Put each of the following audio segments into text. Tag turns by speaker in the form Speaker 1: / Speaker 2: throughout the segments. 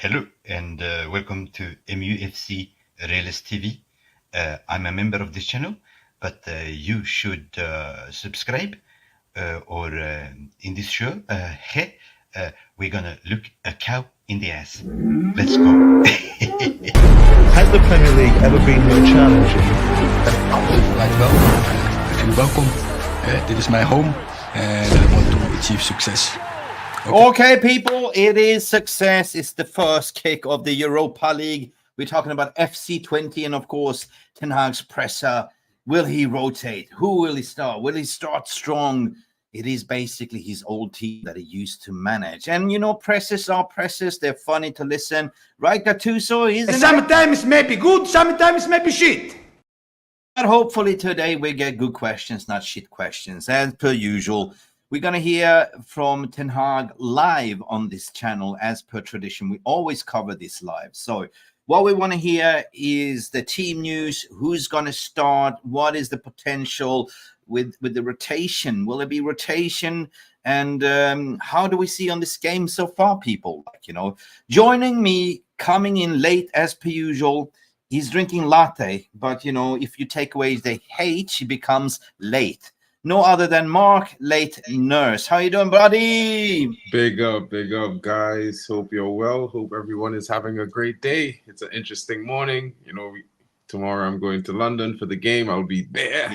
Speaker 1: Hello and welcome to MUFC Realist TV. I'm a member of this channel, but you should subscribe or in this show, we're gonna look a cow in the ass. Let's go.
Speaker 2: Has the Premier League ever been more challenging?
Speaker 3: Welkom. Dit is mijn home and I want to achieve success.
Speaker 4: Okay, people, it is success. It's the first kick of the Europa League. We're talking about FC Twente and, of course, Ten Hag's presser. Will he rotate? Who will he start? Will he start strong? It is basically his old team that he used to manage. And, you know, presses are presses. They're funny to listen. Right, Gattuso?
Speaker 5: Sometimes maybe good, sometimes maybe shit.
Speaker 4: But hopefully today we get good questions, not shit questions. As per usual, we're going to hear from Ten Hag live on this channel. As per tradition, we always cover this live. So what we want to hear is the team news, who's going to start, what is the potential with the rotation. Will there be rotation? And how do we see on this game so far, people? Like, you know, joining me, coming in late as per usual, he's drinking latte. But, you know, if you take away the H, he becomes late. No other than Mark, late nurse. How you doing, buddy?
Speaker 6: Big up, guys. Hope you're well. Hope everyone is having a great day. It's an interesting morning. You know, tomorrow I'm going to London for the game. I'll be there.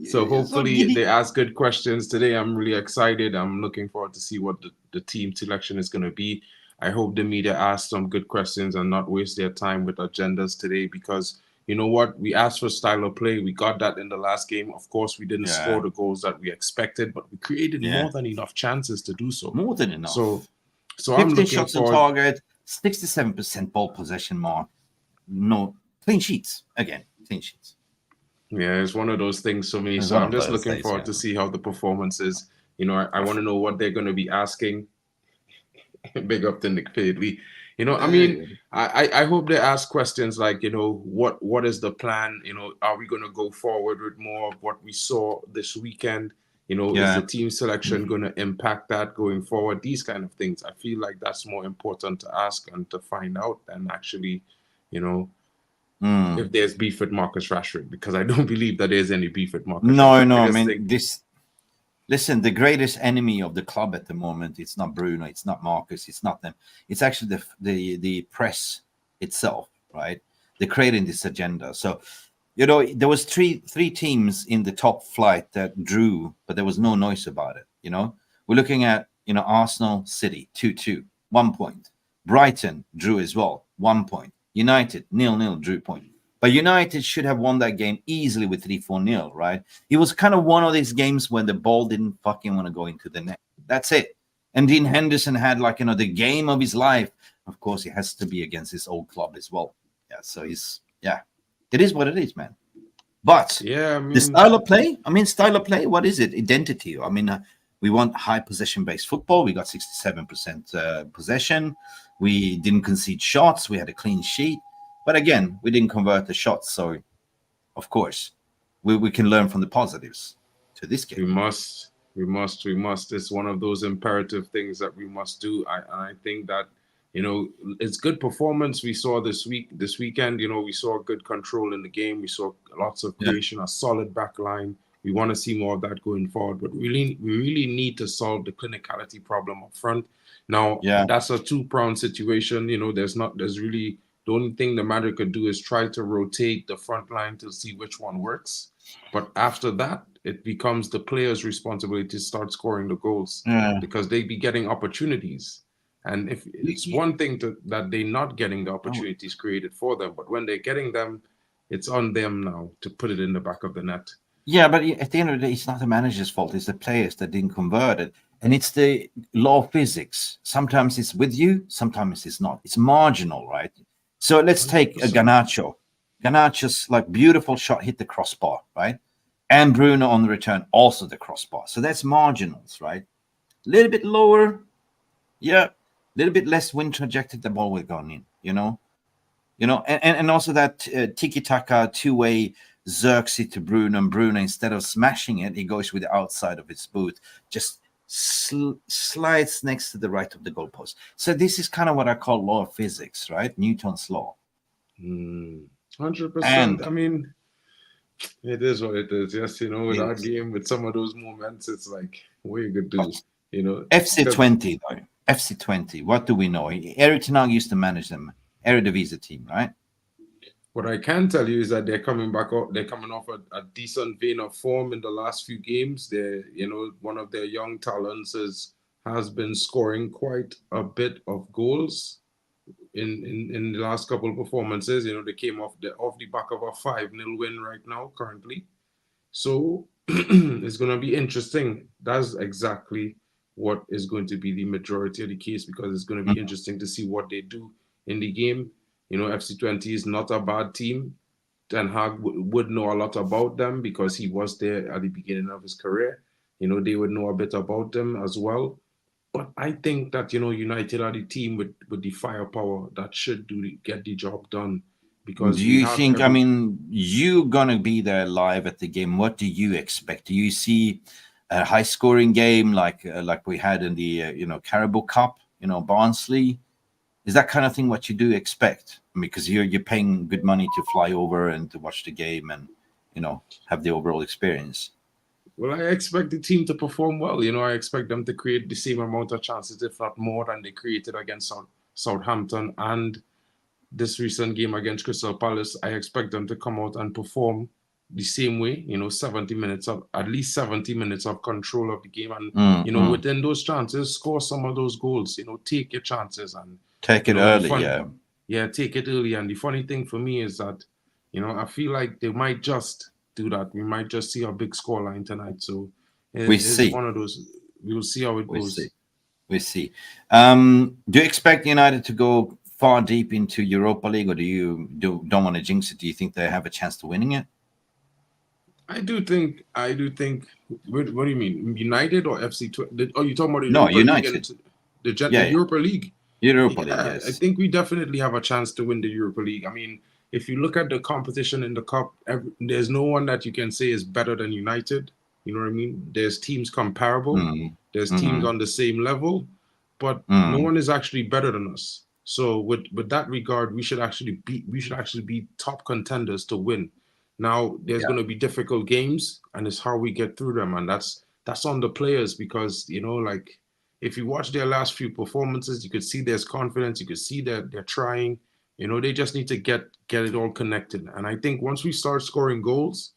Speaker 6: So hopefully they ask good questions today. I'm really excited. I'm looking forward to see what the team selection is going to be. I hope the media ask some good questions and not waste their time with agendas today, because you know what? We asked for style of play. We got that in the last game. Of course, we didn't score the goals that we expected, but we created more than enough chances to do so.
Speaker 4: More than enough.
Speaker 6: So
Speaker 4: 15
Speaker 6: I'm looking
Speaker 4: shots on target, 67% ball possession mark. No, clean sheets. Again, clean sheets.
Speaker 6: Yeah, it's one of those things for me. So I'm just looking forward to see how the performance is. You know, I want to know what they're going to be asking. Big up to Nick Fadley. You know, I mean, I hope they ask questions like, you know, what is the plan? You know, are we going to go forward with more of what we saw this weekend? You know, is the team selection going to impact that going forward? These kind of things. I feel like that's more important to ask and to find out than actually, you know, if there's beef with Marcus Rashford, because I don't believe that there's any beef with Marcus Rashford.
Speaker 4: No, I mean, listen, the greatest enemy of the club at the moment, it's not Bruno, it's not Marcus, it's not them. It's actually the press itself, right? They're creating this agenda. So, you know, there was three teams in the top flight that drew, but there was no noise about it, you know? We're looking at, you know, Arsenal, City, 2-2, 1 point. Brighton drew as well, 1 point. United, 0-0, drew point. But United should have won that game easily with 3-4-0, right? It was kind of one of these games when the ball didn't fucking want to go into the net. That's it. And Dean Henderson had, like, you know, the game of his life. Of course, it has to be against his old club as well. Yeah, so it is what it is, man. But the style of play, what is it? Identity. I mean, we want high possession-based football. We got 67% possession. We didn't concede shots. We had a clean sheet. But again, we didn't convert the shots, so of course we can learn from the positives to this game.
Speaker 6: We must. It's one of those imperative things that we must do. I think that, you know, it's good performance we saw this weekend. You know, we saw good control in the game. We saw lots of creation, a solid back line. We want to see more of that going forward. But we really need to solve the clinicality problem up front. Now, that's a two-pronged situation. You know, the only thing the manager could do is try to rotate the front line to see which one works. But after that, it becomes the players' responsibility to start scoring the goals because they be getting opportunities. And if it's one thing that they're not getting the opportunities created for them, but when they're getting them, it's on them now to put it in the back of the net.
Speaker 4: Yeah, but at the end of the day, it's not the manager's fault. It's the players that didn't convert it. And it's the law of physics. Sometimes it's with you, sometimes it's not. It's marginal, right? So let's take a Garnacho. Garnacho's like beautiful shot hit the crossbar, right? And Bruno on the return, also the crossbar. So that's marginals, right? A little bit lower, a little bit less wind trajectory, the ball would have gone in, you know? And also that tiki-taka two-way Xerxes to Bruno, and Bruno, instead of smashing it, he goes with the outside of his boot, just slides next to the right of the goalpost. So this is kind of what I call law of physics, right? Newton's law.
Speaker 6: 100%. I mean, it is what it is. Yes, you know, with our game, with some of those moments, it's like, what you could do, you know.
Speaker 4: FC Twente, though. FC Twente, what do we know? Erik ten Hag used to manage them. Eredivisie team, right?
Speaker 6: What I can tell you is that they're coming back up. They're coming off a decent vein of form in the last few games. They're, you know, one of their young talents has been scoring quite a bit of goals in the last couple of performances. You know, they came off the back of a 5-0 win right now, currently. So it's going to be interesting. That's exactly what is going to be the majority of the case, because it's going to be interesting to see what they do in the game. You know, FC Twente is not a bad team. Ten Hag would know a lot about them because he was there at the beginning of his career. You know, they would know a bit about them as well. But I think that, you know, United are the team with the firepower that should get the job done. Because
Speaker 4: do you think, I mean, you're going to be there live at the game. What do you expect? Do you see a high-scoring game like we had in the, you know, Carabao Cup, you know, Barnsley? Is that kind of thing what you do expect? Because you're paying good money to fly over and to watch the game and, you know, have the overall experience.
Speaker 6: Well, I expect the team to perform well. You know, I expect them to create the same amount of chances, if not more, than they created against Southampton and this recent game against Crystal Palace. I expect them to come out and perform the same way. You know, at least 70 minutes of control of the game, and you know, within those chances, score some of those goals. You know, take your chances and
Speaker 4: take it early.
Speaker 6: Take it early. And the funny thing for me is that, you know, I feel like they might just do that. We might just see a big scoreline tonight. So it's one of those. We will see how it goes.
Speaker 4: We see. Do you expect United to go far deep into Europa League, or do you don't want to jinx it? Do you think they have a chance to winning it?
Speaker 6: I do think. What do you mean, United or FC Twente? Oh, you talking about the
Speaker 4: no,
Speaker 6: Europa
Speaker 4: United?
Speaker 6: League the Europa League.
Speaker 4: Europa League. Yes.
Speaker 6: I think we definitely have a chance to win the Europa League. I mean, if you look at the competition in the cup, there's no one that you can say is better than United. You know what I mean? There's teams comparable. There's teams on the same level, but no one is actually better than us. So with that regard, we should actually be top contenders to win. Now there's going to be difficult games, and it's how we get through them, and that's on the players, because, you know, like, if you watch their last few performances, you could see there's confidence. You could see that they're trying. You know, they just need to get it all connected. And I think once we start scoring goals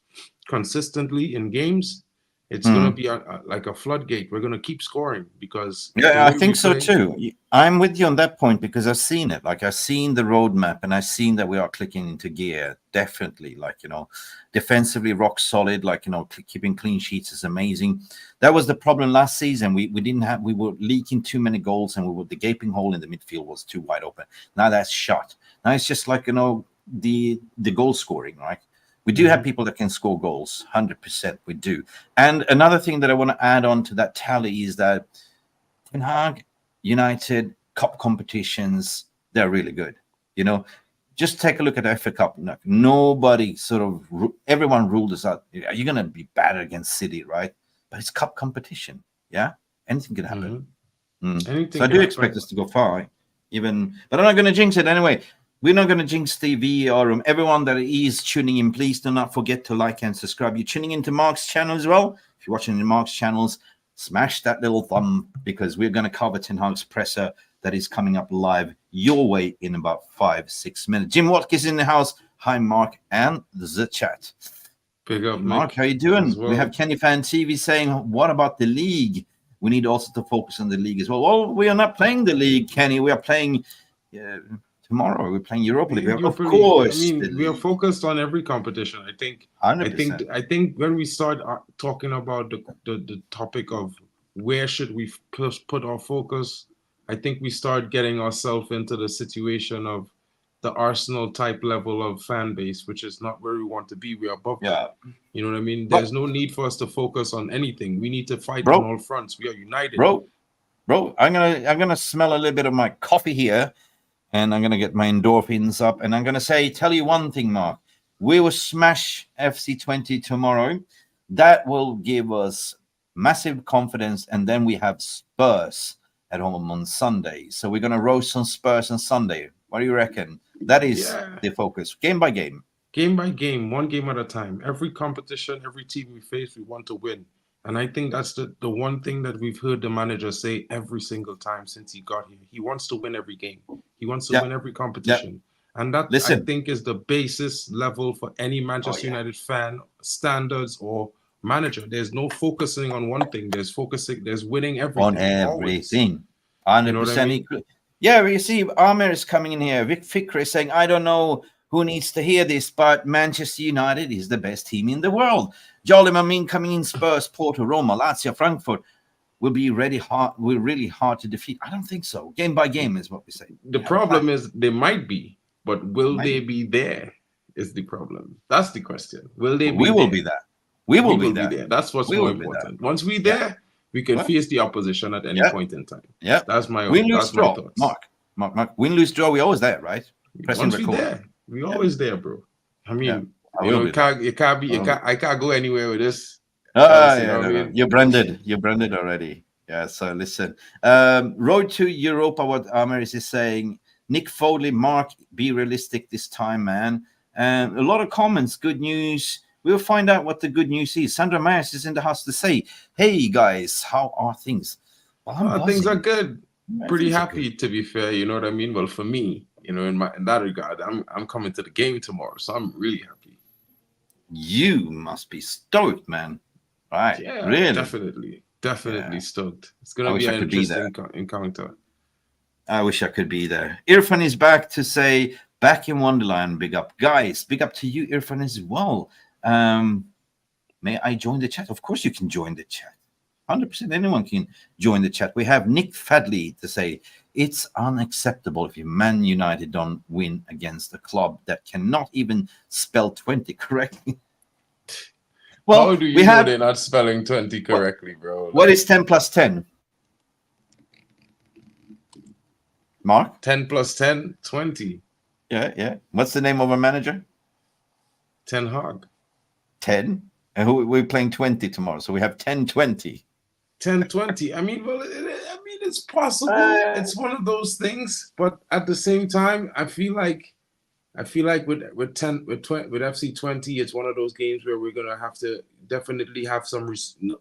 Speaker 6: consistently in games, it's going to be like a floodgate. We're going to keep scoring because...
Speaker 4: Yeah, I think so too. I'm with you on that point, because I've seen it. Like, I've seen the roadmap, and I've seen that we are clicking into gear. Definitely. Like, you know, defensively rock solid. Like, you know, keeping clean sheets is amazing. That was the problem last season. We were leaking too many goals, and the gaping hole in the midfield was too wide open. Now that's shut. Now it's just like, you know, the goal scoring, right? We do have people that can score goals, 100% we do. And another thing that I want to add on to that tally is that Ten Hag, United, cup competitions, they're really good. You know, just take a look at the FA Cup. Nobody everyone ruled us out. You're going to be bad against City, right? But it's cup competition, yeah? Anything can happen. So I do expect us to go far, but I'm not going to jinx it anyway. We're not going to jinx the VAR room. Everyone that is tuning in, please do not forget to like and subscribe. You're tuning into Mark's channel as well. If you're watching in Mark's channels, smash that little thumb, because we're going to cover Ten Hag's presser that is coming up live your way in about 5-6 minutes. Jim Watkins in the house. Hi, Mark, and the chat.
Speaker 6: Big up,
Speaker 4: Mark.
Speaker 6: Mick,
Speaker 4: how you doing?
Speaker 6: well.
Speaker 4: We have Kenny Fan TV saying, what about the league? We need also to focus on the league as well. Well, we are not playing the league, Kenny. We are playing... tomorrow we're playing Europa League. Of course,
Speaker 6: I mean, we are focused on every competition. I think
Speaker 4: 100%.
Speaker 6: I think when we start talking about the topic of where should we put our focus, I think we start getting ourselves into the situation of the Arsenal type level of fan base, which is not where we want to be. We're above that. You know what I mean? There's no need for us to focus on anything. We need to fight on all fronts. We are united.
Speaker 4: Bro, I'm gonna smell a little bit of my coffee here. And I'm going to get my endorphins up. And I'm going to tell you one thing, Mark. We will smash FC Twente tomorrow. That will give us massive confidence, and then we have Spurs at home on Sunday. So we're going to roast some Spurs on Sunday. What do you reckon? That is the focus, game by game.
Speaker 6: Game by game, one game at a time. Every competition, every team we face, we want to win. And I think that's the one thing that we've heard the manager say every single time since he got here. He wants to win every game. He wants to win every competition. And that, I think, is the basis level for any Manchester United fan, standards or manager. There's no focusing on one thing. There's winning everything.
Speaker 4: On everything. 100%.
Speaker 6: You know what I mean?
Speaker 4: Yeah, you see, Amir is coming in here. Vic Fikri is saying, I don't know who needs to hear this, but Manchester United is the best team in the world. Jolly Mamin coming in, Spurs, Porto, Roma, Lazio, Frankfurt will be really hard to defeat. I don't think so. Game by game is what we say.
Speaker 6: The problem is they might be, but will they be there is the problem. That's the question. Will they be
Speaker 4: We will
Speaker 6: there?
Speaker 4: be there. We will be there.
Speaker 6: That's what's more important. Once we're there, we can face the opposition at any point in time.
Speaker 4: Yeah.
Speaker 6: That's my
Speaker 4: win, lose,
Speaker 6: that's
Speaker 4: draw.
Speaker 6: my thoughts.
Speaker 4: Mark. Win, lose, draw. We're always there, right? Pressing
Speaker 6: Once
Speaker 4: record.
Speaker 6: we're there, we're always there, bro. I mean,
Speaker 4: I
Speaker 6: can't go anywhere with this.
Speaker 4: You're branded. You're branded already. Yeah. So listen, road to Europa. What Amaris is saying. Nick Foley, Mark, be realistic this time, man. And a lot of comments. Good news. We'll find out what the good news is. Sandra Myers is in the house to say, "Hey guys, how are things?" Well,
Speaker 6: things are good. Pretty happy, to be fair. You know what I mean? Well, for me, you know, in that regard, I'm coming to the game tomorrow, so I'm really happy.
Speaker 4: You must be stoked, man. Right?
Speaker 6: Yeah,
Speaker 4: really?
Speaker 6: Definitely stoked. It's gonna be an interesting encounter.
Speaker 4: I wish I could be there. Irfan is back to say, back in Wonderland. Big up, guys. Big up to you, Irfan, as well. May I join the chat? Of course, you can join the chat. 100%. Anyone can join the chat. We have Nick Fadley to say, it's unacceptable if Man United don't win against a club that cannot even spell 20 correctly. Well,
Speaker 6: how do you know they're not spelling 20 correctly, bro?
Speaker 4: What is 10 plus 10? Mark?
Speaker 6: 10 plus 10, 20.
Speaker 4: Yeah. What's the name of our manager?
Speaker 6: Ten Hag.
Speaker 4: 10? And we're playing 20 tomorrow, so we have 10-20.
Speaker 6: 10-20. I mean, it's possible. It's one of those things, but at the same time, I feel like with FC Twente, it's one of those games where we're gonna have to definitely have some.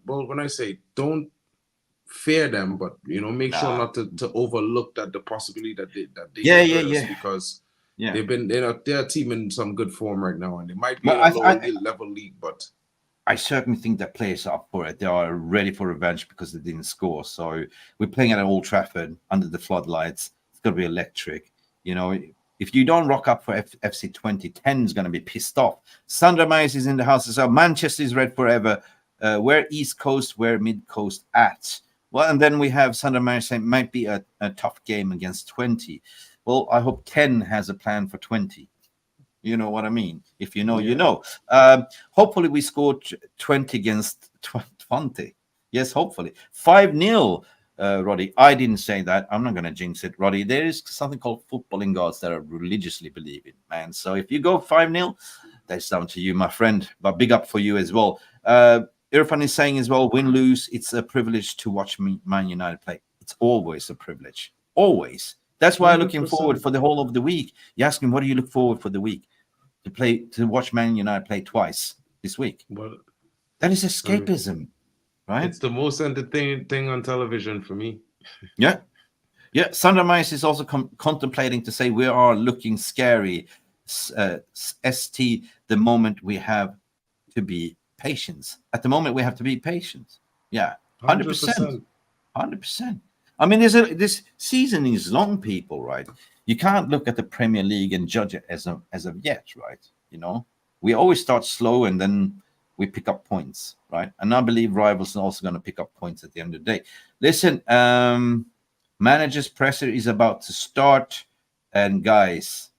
Speaker 6: Well, when I say don't fear them, but make sure not to overlook the possibility that they because they're a team in some good form right now, and they might be a lower level league, but
Speaker 4: I certainly think that players are up for it. They are ready for revenge because they didn't score. So we're playing at Old Trafford under the floodlights. It's going to be electric. If you don't rock up for FC 2010 is going to be pissed off. Sandra Myers is in the house as well. Manchester is red forever. Where East Coast, where Mid Coast at? Well, and then we have Sandra Myers saying might be a tough game against 20. Well, I hope 10 has a plan for 20. You know what I mean? If you know, you know. Hopefully we scored 20 against 20. Yes, hopefully. 5-0, Roddy. I didn't say that. I'm not going to jinx it, Roddy. There is something called footballing gods that I religiously believe in, man. So if you go 5-0, that's down to you, my friend. But big up for you as well. Irfan is saying as well, win, lose, it's a privilege to watch Man United play. It's always a privilege. Always. That's why I'm looking forward for the whole of the week. You ask me, what do you look forward for the week? To watch Man United play twice this week.
Speaker 6: Well,
Speaker 4: that is escapism, right?
Speaker 6: It's the most entertaining thing on television for me.
Speaker 4: Yeah. Sandra Myers is also contemplating to say we are looking scary. ST, the moment we have to be patient. At the moment, we have to be patient. Yeah, 100%. 100%. I mean, this season is long, people, right? You can't look at the Premier League and judge it as of yet, right? We always start slow and then we pick up points, right? And I believe rivals are also going to pick up points at the end of the day. Listen, manager's presser is about to start, and guys,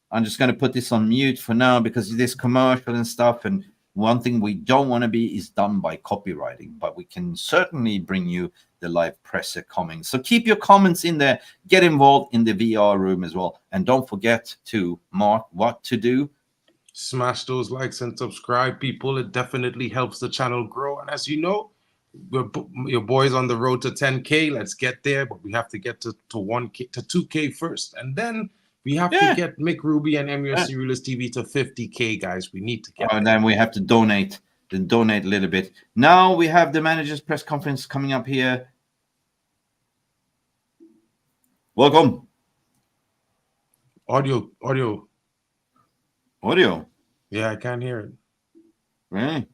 Speaker 4: I'm just going to put this on mute for now because of this commercial and stuff. And one thing we don't want to be is done by copywriting, but we can certainly bring you the live presser coming. So keep your comments in there. Get involved in the VR room as well. And don't forget to mark what to do.
Speaker 6: Smash those likes and subscribe, people. It definitely helps the channel grow. And as you know, your boys on the road to 10K. Let's get there, but we have to get to 1K to 2K first, and then we have to get Mick Ruby and MUFC Realist TV to 50K, guys. We need to get
Speaker 4: and then we have to donate a little bit. Now we have the managers press conference coming up here. Welcome.
Speaker 6: Audio. Yeah, I can't hear it.
Speaker 4: Really?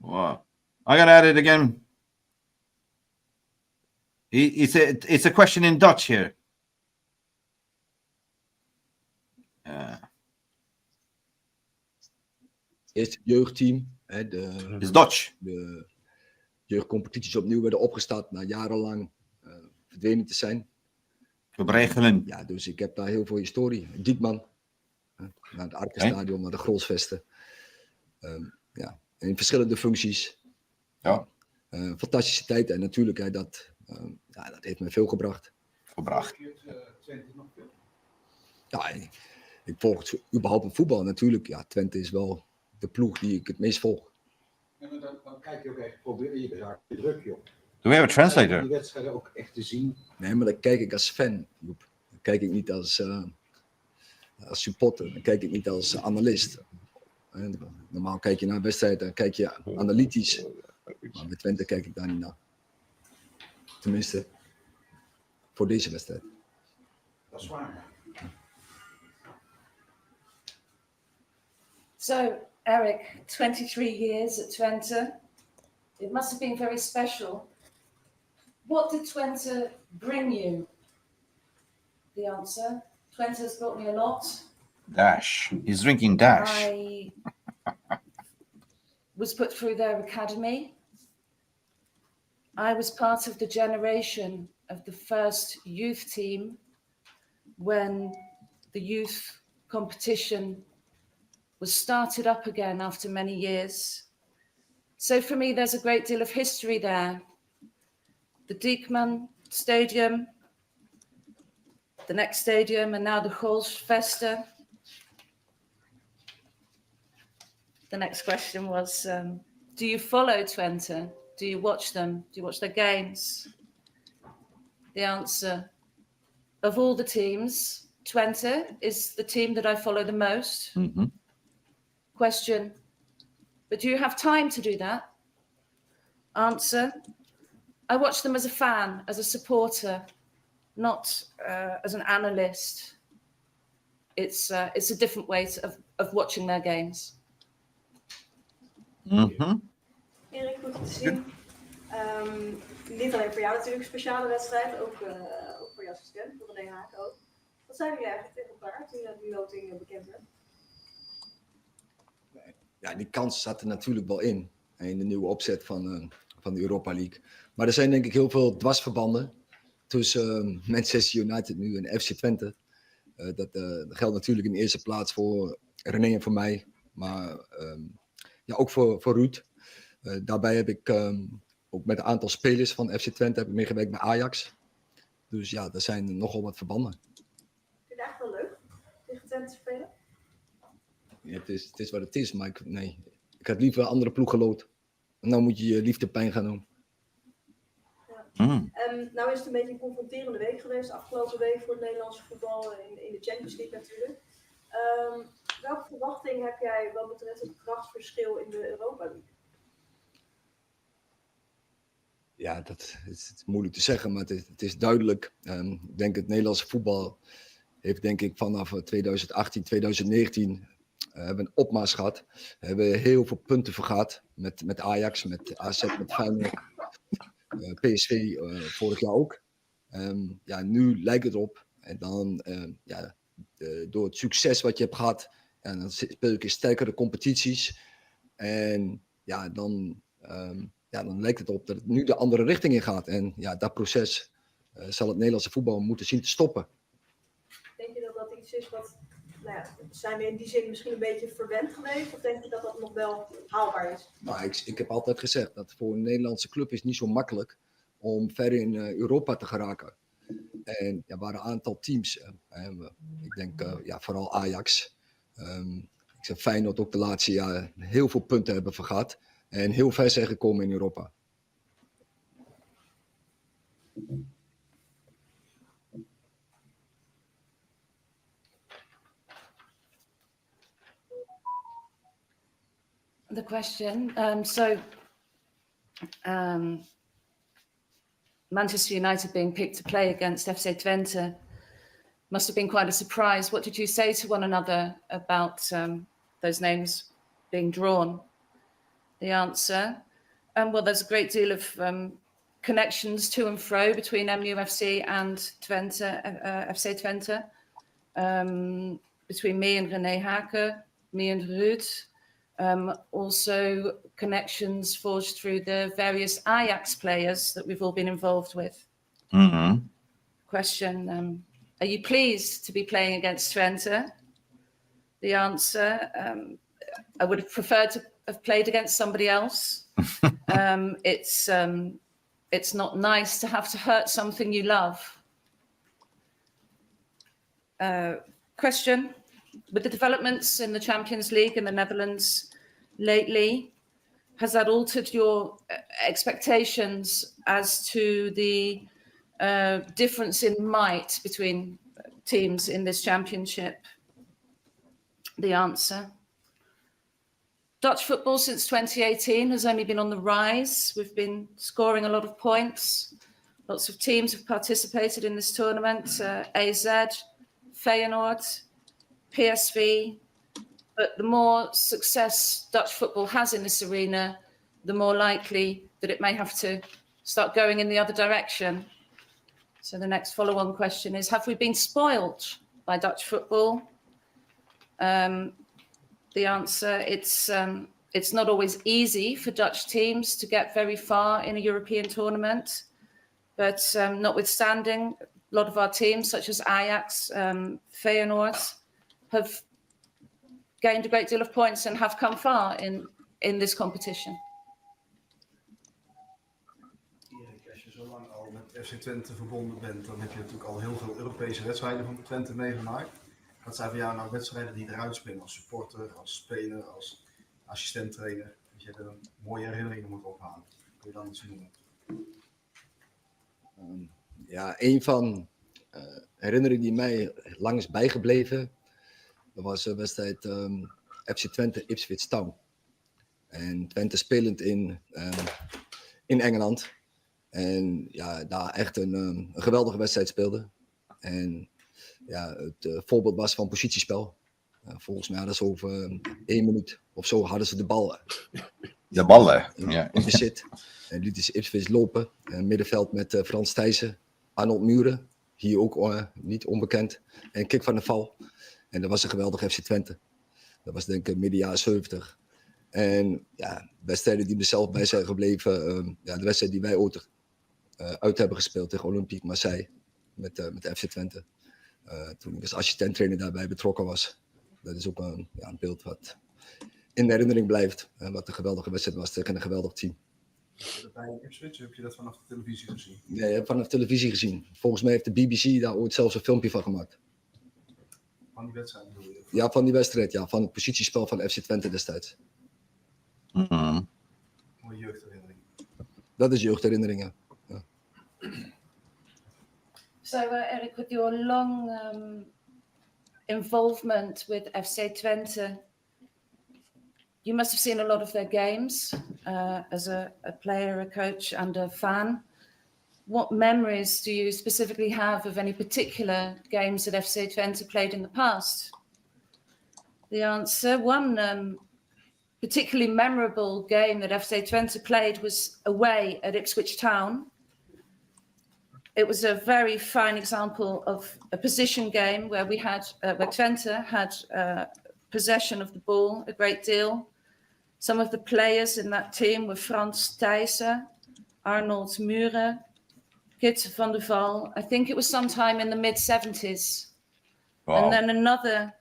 Speaker 4: Wow. I gotta add it again. It's a question in Dutch here.
Speaker 7: Eerst het jeugdteam.
Speaker 4: It's Dutch.
Speaker 7: De jeugdcompetities opnieuw werden opgestart na jarenlang verdwenen te zijn.
Speaker 4: Verbregelen.
Speaker 7: Ja, dus ik heb daar heel veel historie. Diekman. Naar het Arkenstadion, naar de Grolsvesten. Ja, in verschillende functies.
Speaker 4: Ja.
Speaker 7: Fantastische tijd. En natuurlijk, dat heeft me veel gebracht. Ja, ik volg überhaupt het voetbal natuurlijk. Ja, Twente is wel de ploeg die ik het meest volg.
Speaker 8: Ja, maar dan kijk je ook echt, probeer je zaak te druk, joh.
Speaker 4: Do we have a translator?
Speaker 8: Die wedstrijden ook echt te zien.
Speaker 7: Nee, maar dan kijk ik als fan, Joep. Dan kijk ik niet als supporter. Dan kijk ik niet als analist. Normaal kijk je naar een wedstrijd, dan kijk je analytisch. Maar bij Twente kijk ik daar niet naar. Tenminste, voor deze wedstrijd.
Speaker 8: Dat is waar.
Speaker 9: So, Eric, 23 years at Twente. It must have been very special. What did Twente bring you? The answer, Twente has brought me a lot.
Speaker 4: Dash. He's drinking Dash.
Speaker 9: I was put through their academy. I was part of the generation of the first youth team when the youth competition was started up again after many years. So for me, there's a great deal of history there. The Diekman Stadium, the next stadium, and now the Grolsvesten. The next question was, do you follow Twente? Do you watch them? Do you watch their games? The answer, of all the teams, Twente is the team that I follow the most.
Speaker 4: Mm-hmm.
Speaker 9: Question, but do you have time to do that? Answer, I watch them as a fan, as a supporter, not as an analyst. It's a different way of watching their games.
Speaker 4: Mm-hmm.
Speaker 10: Erik, goed te zien. Niet alleen voor jou natuurlijk een speciale wedstrijd, ook voor je assistent, voor René Hag ook. Wat zijn jullie eigenlijk tegen elkaar toen die loting bekend werd?
Speaker 7: Ja, die kans zat er natuurlijk wel in de nieuwe opzet van de Europa League. Maar er zijn denk ik heel veel dwarsverbanden tussen Manchester United nu en FC Twente. Dat geldt natuurlijk in de eerste plaats voor René en voor mij, maar ook voor Ruud. Daarbij heb ik ook met een aantal spelers van FC Twente heb ik meegewerkt bij Ajax. Dus ja, er zijn nogal wat verbanden.
Speaker 10: Vind je het eigenlijk wel leuk tegen Twente te spelen?
Speaker 7: Ja, het is wat het is, maar ik had liever een andere ploeg geloot. En dan moet je je liefde pijn gaan doen.
Speaker 10: Ja. Nou is het een beetje een confronterende week geweest, afgelopen week voor het Nederlandse voetbal in de Champions League natuurlijk. Welke verwachting heb jij wat betreft het krachtsverschil in de Europa League?
Speaker 7: Ja, dat is moeilijk te zeggen, maar het is duidelijk. Ik denk het Nederlandse voetbal heeft denk ik vanaf 2018, 2019 hebben een opmars gehad. We hebben heel veel punten vergaat met Ajax, met AZ, met Feyenoord, PSV vorig jaar ook. Nu lijkt het op. En dan door het succes wat je hebt gehad, en dan speel je sterkere competities. En dan lijkt het op dat het nu de andere richting in gaat. En ja, dat proces zal het Nederlandse voetbal moeten zien te stoppen.
Speaker 10: Denk je dat iets is wat, zijn we in die zin misschien een beetje verwend geweest? Of denk je dat dat nog wel haalbaar is?
Speaker 7: Nou, ik heb altijd gezegd dat voor een Nederlandse club is niet zo makkelijk om ver in Europa te geraken. En er waren een aantal teams. Ik denk vooral Ajax. Ik zeg Feyenoord ook de laatste jaren heel veel punten hebben vergaat. En heel ver zijn gekomen in Europa.
Speaker 9: The question. Manchester United being picked to play against FC Twente must have been quite a surprise. What did you say to one another about those names being drawn? The answer. Well, there's a great deal of connections to and fro between MUFC and Twente, FC Twente. Between me and René Hake, me and Ruud. Also connections forged through the various Ajax players that we've all been involved with.
Speaker 4: Mm-hmm.
Speaker 9: Question, are you pleased to be playing against Twente? The answer, I would have preferred to have played against somebody else. It's not nice to have to hurt something you love. Question, with the developments in the Champions League in the Netherlands lately, has that altered your expectations as to the difference in might between teams in this championship? The answer. Dutch football since 2018 has only been on the rise. We've been scoring a lot of points. Lots of teams have participated in this tournament. AZ, Feyenoord, PSV. But the more success Dutch football has in this arena, the more likely that it may have to start going in the other direction. So the next follow-on question is, have we been spoiled by Dutch football? The answer, it's not always easy for Dutch teams to get very far in a European tournament. But notwithstanding, a lot of our teams, such as Ajax, Feyenoord, have gained a great deal of points and have come far in this competition.
Speaker 8: Erik, als je zo lang al met FC Twente verbonden bent, dan heb je natuurlijk al heel veel Europese wedstrijden van Twente meegemaakt. Wat zijn voor jou nou wedstrijden die eruit springen als supporter, als speler, als assistent-trainer? Dat je er mooie herinneringen moet ophalen. Kun je dan iets noemen?
Speaker 7: Een van herinneringen die mij lang is bijgebleven, dat was de wedstrijd FC Twente Ipswich Town. En Twente spelend in Engeland. En daar echt een geweldige wedstrijd speelde. En het voorbeeld was van positiespel. Volgens mij hadden ze over 1 minuut of zo hadden ze de bal.
Speaker 4: De ballen, ja.
Speaker 7: In bezit. En lieten ze Ipswich lopen. Middenveld met Frans Thijssen, Arnold Muren. Hier ook niet onbekend. En Kik van der Val. En dat was een geweldige FC Twente. Dat was denk ik midden jaren 70. En wedstrijden die er zelf bij zijn gebleven. De wedstrijd die wij ooit uit hebben gespeeld tegen Olympique Marseille. Met FC Twente. Toen ik als assistent-trainer daarbij betrokken was. Dat is ook een beeld wat in de herinnering blijft. Wat een geweldige wedstrijd was tegen een geweldig team.
Speaker 8: Bij Ipswich, heb je dat vanaf de televisie gezien?
Speaker 7: Nee, ik heb vanaf televisie gezien. Volgens mij heeft de BBC daar ooit zelfs een filmpje van gemaakt.
Speaker 8: Van die wedstrijd bedoel je?
Speaker 7: Ja, van die wedstrijd. Ja, van het positiespel van FC Twente destijds.
Speaker 4: Mm-hmm.
Speaker 8: Mooie jeugdherinnering.
Speaker 7: Dat is jeugdherinneringen. Ja.
Speaker 9: So, Eric, with your long involvement with FC Twente, you must have seen a lot of their games as a player, a coach, and a fan. What memories do you specifically have of any particular games that FC Twente played in the past? The answer, one particularly memorable game that FC Twente played was away at Ipswich Town. It was a very fine example of a position game where we had, where Twente had possession of the ball a great deal. Some of the players in that team were Frans Thijssen, Arnold Muren, Kit van der Val. I think it was sometime in the mid-70s.
Speaker 4: Wow.
Speaker 9: And then another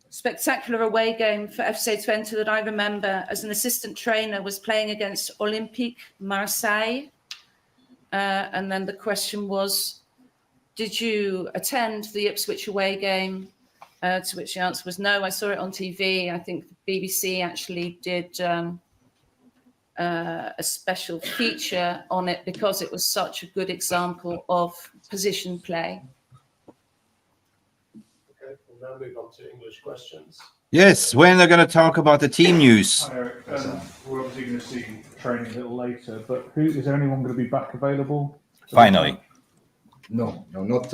Speaker 9: spectacular away game for FC Twente that I remember as an assistant trainer was playing against Olympique Marseille. And then the question was, did you attend the Ipswich away game? To which the answer was no. I saw it on TV. I think the BBC actually did a special feature on it because it was such a good example of position play.
Speaker 11: Okay, we'll now move on to English questions.
Speaker 4: Yes, when they're going to talk about the team news.
Speaker 12: Hi, Eric. We're obviously going to see training a little later, but is there anyone going to be back available?
Speaker 4: Finally.
Speaker 7: No, not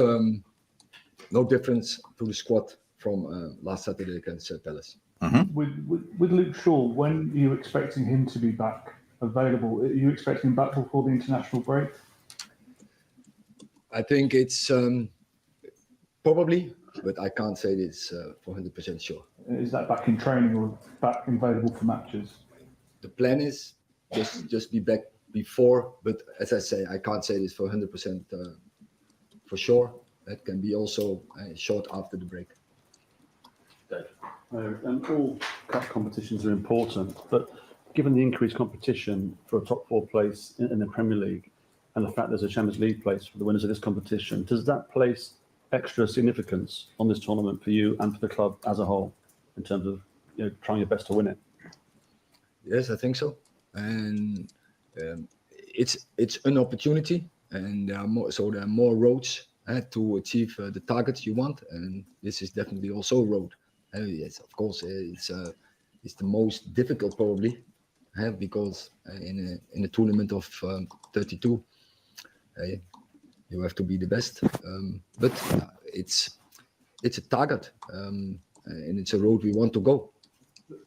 Speaker 7: no difference to the squad from last Saturday against Palace.
Speaker 12: With Luke Shaw, when are you expecting him to be back available? Are you expecting him back before the international break?
Speaker 7: I think it's probably, but I can't say this for 100% sure.
Speaker 12: Is that back in training or back available for matches?
Speaker 7: The plan is just be back before, but as I say, I can't say this for 100% for sure. That can be also short after the break.
Speaker 13: And all cup competitions are important, but given the increased competition for a top 4 place in the Premier League and the fact there's a Champions League place for the winners of this competition, does that place extra significance on this tournament for you and for the club as a whole in terms of trying your best to win it?
Speaker 7: Yes, I think so, and it's an opportunity, and there are more roads to achieve the targets you want, and this is definitely also a road. Yes, of course, it's the most difficult probably, because in a tournament of 32, you have to be the best. But it's a target, and it's a road we want to go.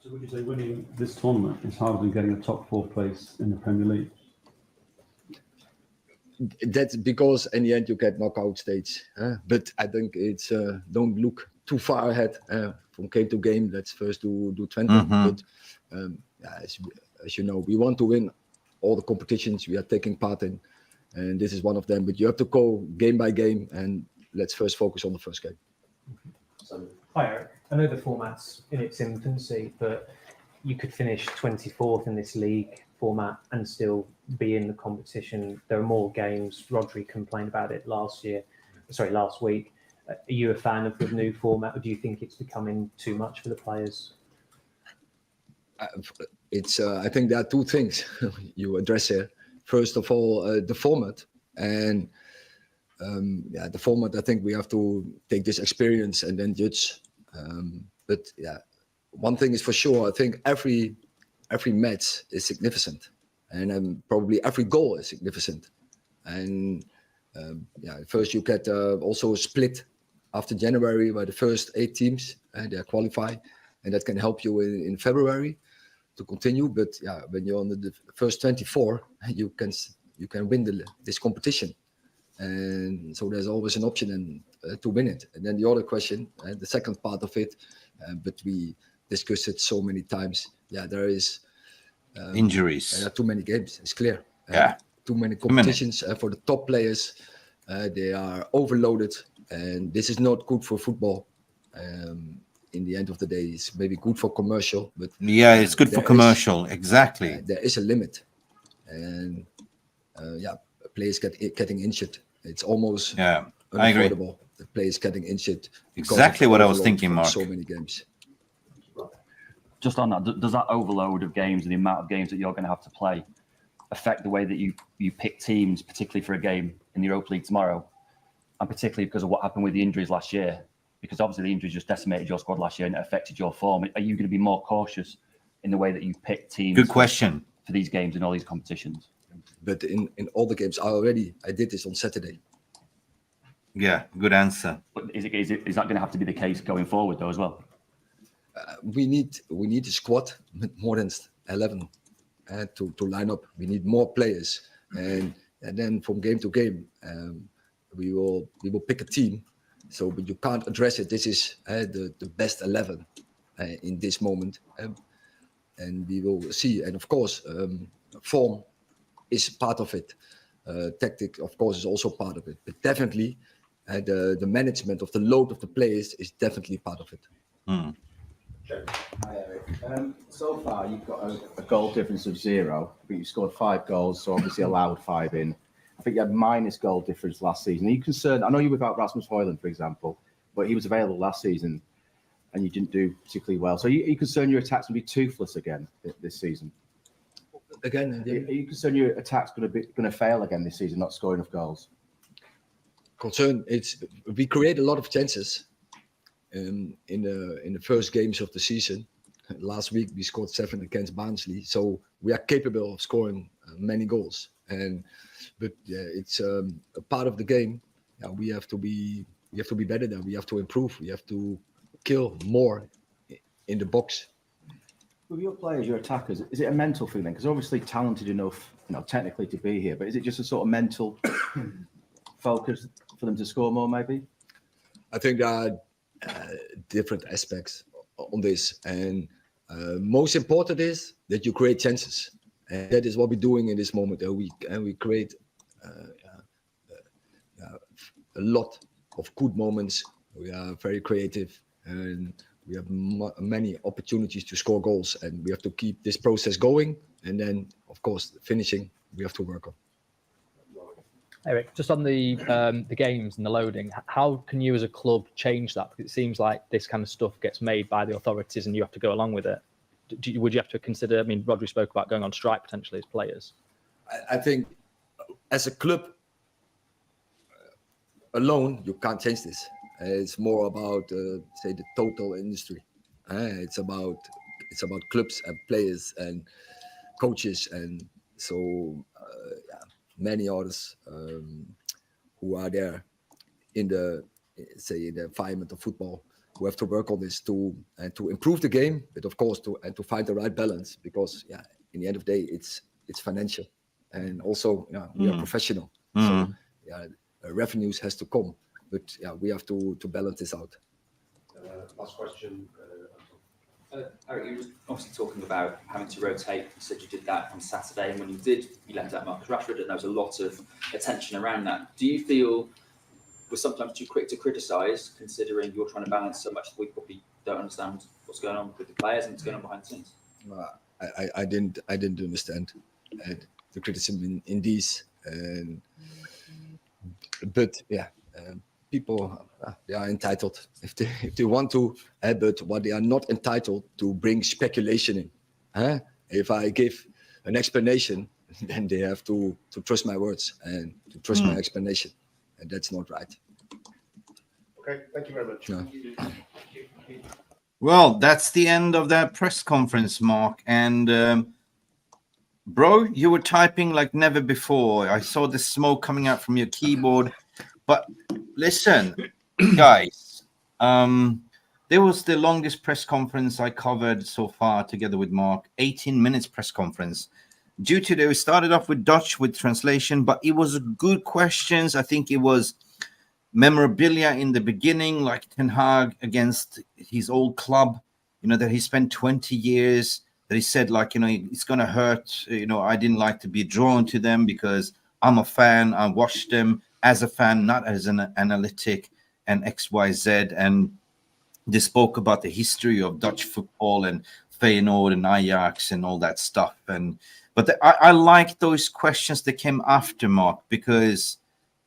Speaker 13: So would you say winning this tournament is harder than getting a top 4 place in the Premier League?
Speaker 7: That's because in the end you get knockout stage. But I think it's don't look too far ahead from game to game. Let's first do Twente. But as you know, we want to win all the competitions we are taking part in, and this is one of them. But you have to go game by game, and let's first focus on the first game.
Speaker 14: Hi, Eric. I know the format's in its infancy, but you could finish 24th in this league format and still be in the competition. There are more games. Rodri complained about it last week. Are you a fan of the new format, or do you think it's becoming too much for the players?
Speaker 7: I think there are two things you address here. First of all, the format, and the format. I think we have to take this experience and then judge. But one thing is for sure. I think every match is significant, and probably every goal is significant. And first you get also a split after January, where the first 8 teams they qualify, and that can help you in February to continue. But when you're on the first 24, you can win this competition, and so there's always an option to win it. And then the other question, the second part of it, but we discussed it so many times. There is
Speaker 4: injuries.
Speaker 7: There are too many games. It's clear. Too many
Speaker 4: Too many.
Speaker 7: competitions for the top players. They are overloaded, and this is not good for football. In the end of the day, it's maybe good for commercial, but
Speaker 4: it's good for commercial. Exactly.
Speaker 7: There is a limit, and players getting injured. It's almost
Speaker 4: I agree.
Speaker 7: unavoidable. The players getting injured.
Speaker 4: Exactly what I was thinking, Mark.
Speaker 7: So many games.
Speaker 15: Just on that, does that overload of games and the amount of games that you're going to have to play affect the way that you pick teams, particularly for a game in the Europa League tomorrow, and particularly because of what happened with the injuries last year? Because obviously the injuries just decimated your squad last year and it affected your form. Are you going to be more cautious in the way that you pick teams?
Speaker 4: Good question.
Speaker 15: For these games in all these competitions?
Speaker 7: But in all the games, I did this on Saturday.
Speaker 4: Yeah, good answer.
Speaker 15: But is that going to have to be the case going forward though as well?
Speaker 7: We need a squad with more than 11 to line up. We need more players, and then from game to game, we will pick a team. So, but you can't address it. This is the best 11 in this moment, and we will see. And of course, form is part of it. Tactic, of course, is also part of it. But definitely, the management of the load of the players is definitely part of it.
Speaker 16: Hi, Eric. So far, you've got a goal difference of 0, but you scored 5 goals, so obviously allowed 5 in. I think you had minus goal difference last season. Are you concerned? I know you were without Rasmus Højlund, for example, but he was available last season and you didn't do particularly well. So are you concerned your attacks will be toothless again this season?
Speaker 7: Again,
Speaker 16: are you concerned your attacks going to fail again this season, not scoring enough goals?
Speaker 7: Concern, we create a lot of chances in the first games of the season. Last week we scored 7 against Barnsley, so we are capable of scoring many goals. But it's a part of the game. We have to be better there. We have to improve. We have to kill more in the box.
Speaker 16: With your players, your attackers, is it a mental feeling? Because obviously talented enough, technically to be here, but is it just a sort of mental focus for them to score more? Maybe.
Speaker 7: I think there are different aspects on this, and most important is that you create chances, and that is what we're doing in this moment. We create a lot of good moments. We are very creative, and we have many opportunities to score goals, and we have to keep this process going. And then, of course, finishing we have to work on.
Speaker 17: Eric, just on the games and the loading, how can you as a club change that? Because it seems like this kind of stuff gets made by the authorities and you have to go along with it. Would you have to consider, I mean, Rodri spoke about going on strike potentially as players.
Speaker 7: I think as a club alone, you can't change this. It's more about, say, the total industry. It's about clubs and players and coaches, and so many others who are there in the environment of football, who have to work on this to improve the game, but of course to find the right balance, because in the end of the day it's financial, and also we are professional, so revenues has to come, but we have to balance this out.
Speaker 18: Last question. Eric, you were obviously talking about having to rotate. You said you did that on Saturday, and when you did, you left out Marcus Rashford, and there was a lot of attention around that. Do you feel we're sometimes too quick to criticise, considering you're trying to balance so much that we probably don't understand what's going on with the players and what's going on behind the scenes?
Speaker 7: I didn't understand the criticism in these, but people, they are entitled if they want to, but what they are not entitled to bring speculation in. If I give an explanation, then they have to trust my words and to trust my explanation, and that's not right.
Speaker 11: Okay, thank you very much.
Speaker 7: No.
Speaker 4: Well, that's the end of that press conference, Mark. And bro, you were typing like never before. I saw the smoke coming out from your keyboard. But listen, guys, there was the longest press conference I covered so far together with Mark, 18 minutes press conference. Due to we started off with Dutch with translation, but it was good questions. I think it was memorabilia in the beginning, like Ten Hag against his old club, that he spent 20 years, that he said, like, it's going to hurt. I didn't like to be drawn to them because I'm a fan. I watched them as a fan, not as an analytic and XYZ. And they spoke about the history of Dutch football and Feyenoord and Ajax and all that stuff. But I like those questions that came after, Mark, because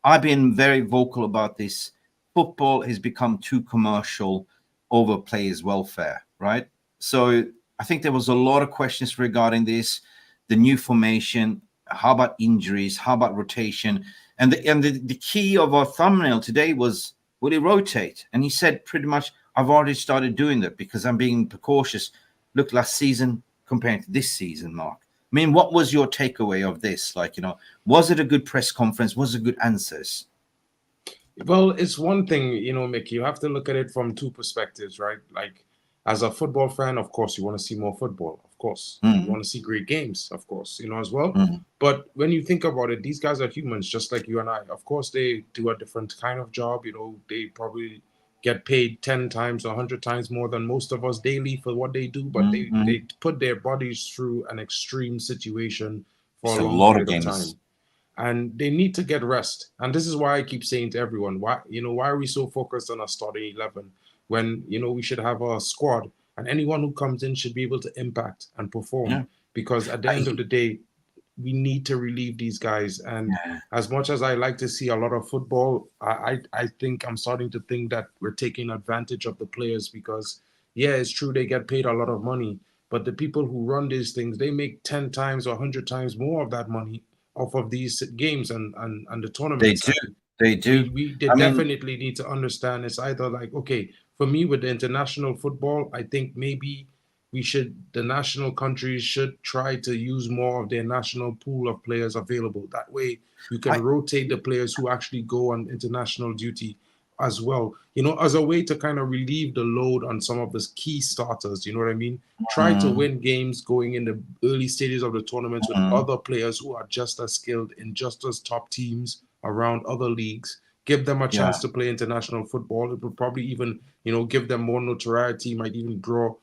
Speaker 4: I've been very vocal about this. Football has become too commercial over players' welfare, right? So I think there was a lot of questions regarding this, the new formation, how about injuries, how about rotation? And the key of our thumbnail today was, will he rotate? And he said pretty much, I've already started doing that because I'm being precautious. Look, last season compared to this season, Mark. I mean, what was your takeaway of this? Was it a good press conference? Was it good answers?
Speaker 6: Well, it's one thing, Mick, you have to look at it from two perspectives, right? Like, as a football fan, of course, you want to see more football. Of course, you want to see great games, of course, as well. But when you think about it, these guys are humans just like you and I. Of course, they do a different kind of job. They probably get paid 10 times or 100 times more than most of us daily for what they do. But they put their bodies through an extreme situation for a long period of time. And they need to get rest. And this is why I keep saying to everyone, why are we so focused on a starting 11 when, we should have a squad? And anyone who comes in should be able to impact and perform. Because at the end of the day, we need to relieve these guys. And as much as I like to see a lot of football, I think I'm starting to think that we're taking advantage of the players because, yeah, it's true they get paid a lot of money, but the people who run these things, they make 10 times or 100 times more of that money off of these games and the tournaments.
Speaker 4: They do.
Speaker 6: We
Speaker 4: I mean,
Speaker 6: definitely need to understand it's either like, okay, for me with the international football, I think maybe the national countries should try to use more of their national pool of players available. That way you can rotate the players who actually go on international duty as well, as a way to kind of relieve the load on some of the key starters. You know what I mean? Try to win games going in the early stages of the tournaments with other players who are just as skilled in just as top teams around other leagues. Give them a chance to play international football. It would probably even, give them more notoriety, might even draw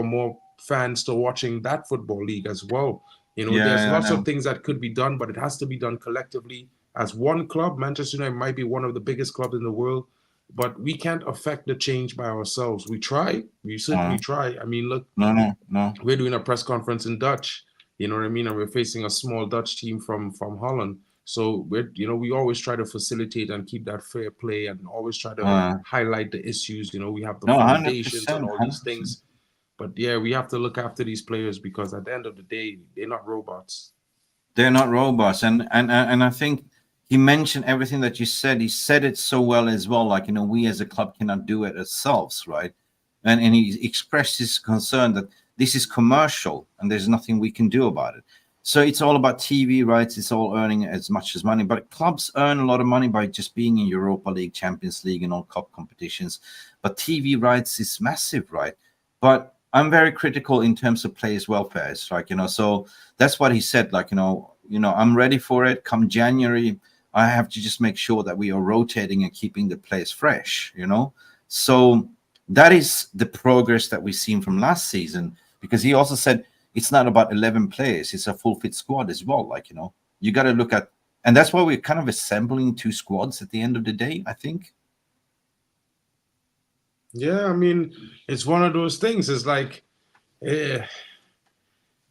Speaker 6: more fans to watching that football league as well. There's lots of things that could be done, but it has to be done collectively as one club. Manchester United might be one of the biggest clubs in the world, but we can't affect the change by ourselves. We try, we certainly try. I mean, look,
Speaker 4: no.
Speaker 6: We're doing a press conference in Dutch, you know what I mean? And we're facing a small Dutch team from Holland. So we always try to facilitate and keep that fair play and always try to highlight the issues. We have the foundations and all these things. But yeah, we have to look after these players because at the end of the day, they're not robots.
Speaker 4: They're not robots. And I think he mentioned everything that you said. He said it so well as well. Like, we as a club cannot do it ourselves, right? And he expressed his concern that this is commercial and there's nothing we can do about it. So it's all about TV rights. It's all earning as much as money. But clubs earn a lot of money by just being in Europa League, Champions League, and all cup competitions. But TV rights is massive, right? But I'm very critical in terms of players' welfare. It's like, so that's what he said. Like, I'm ready for it. Come January, I have to just make sure that we are rotating and keeping the players fresh, So that is the progress that we've seen from last season, because he also said it's not about 11 players. It's a full fit squad as well. Like, you got to look at, and that's why we're kind of assembling two squads at the end of the day, I think.
Speaker 6: Yeah, I mean, it's one of those things. It's like, we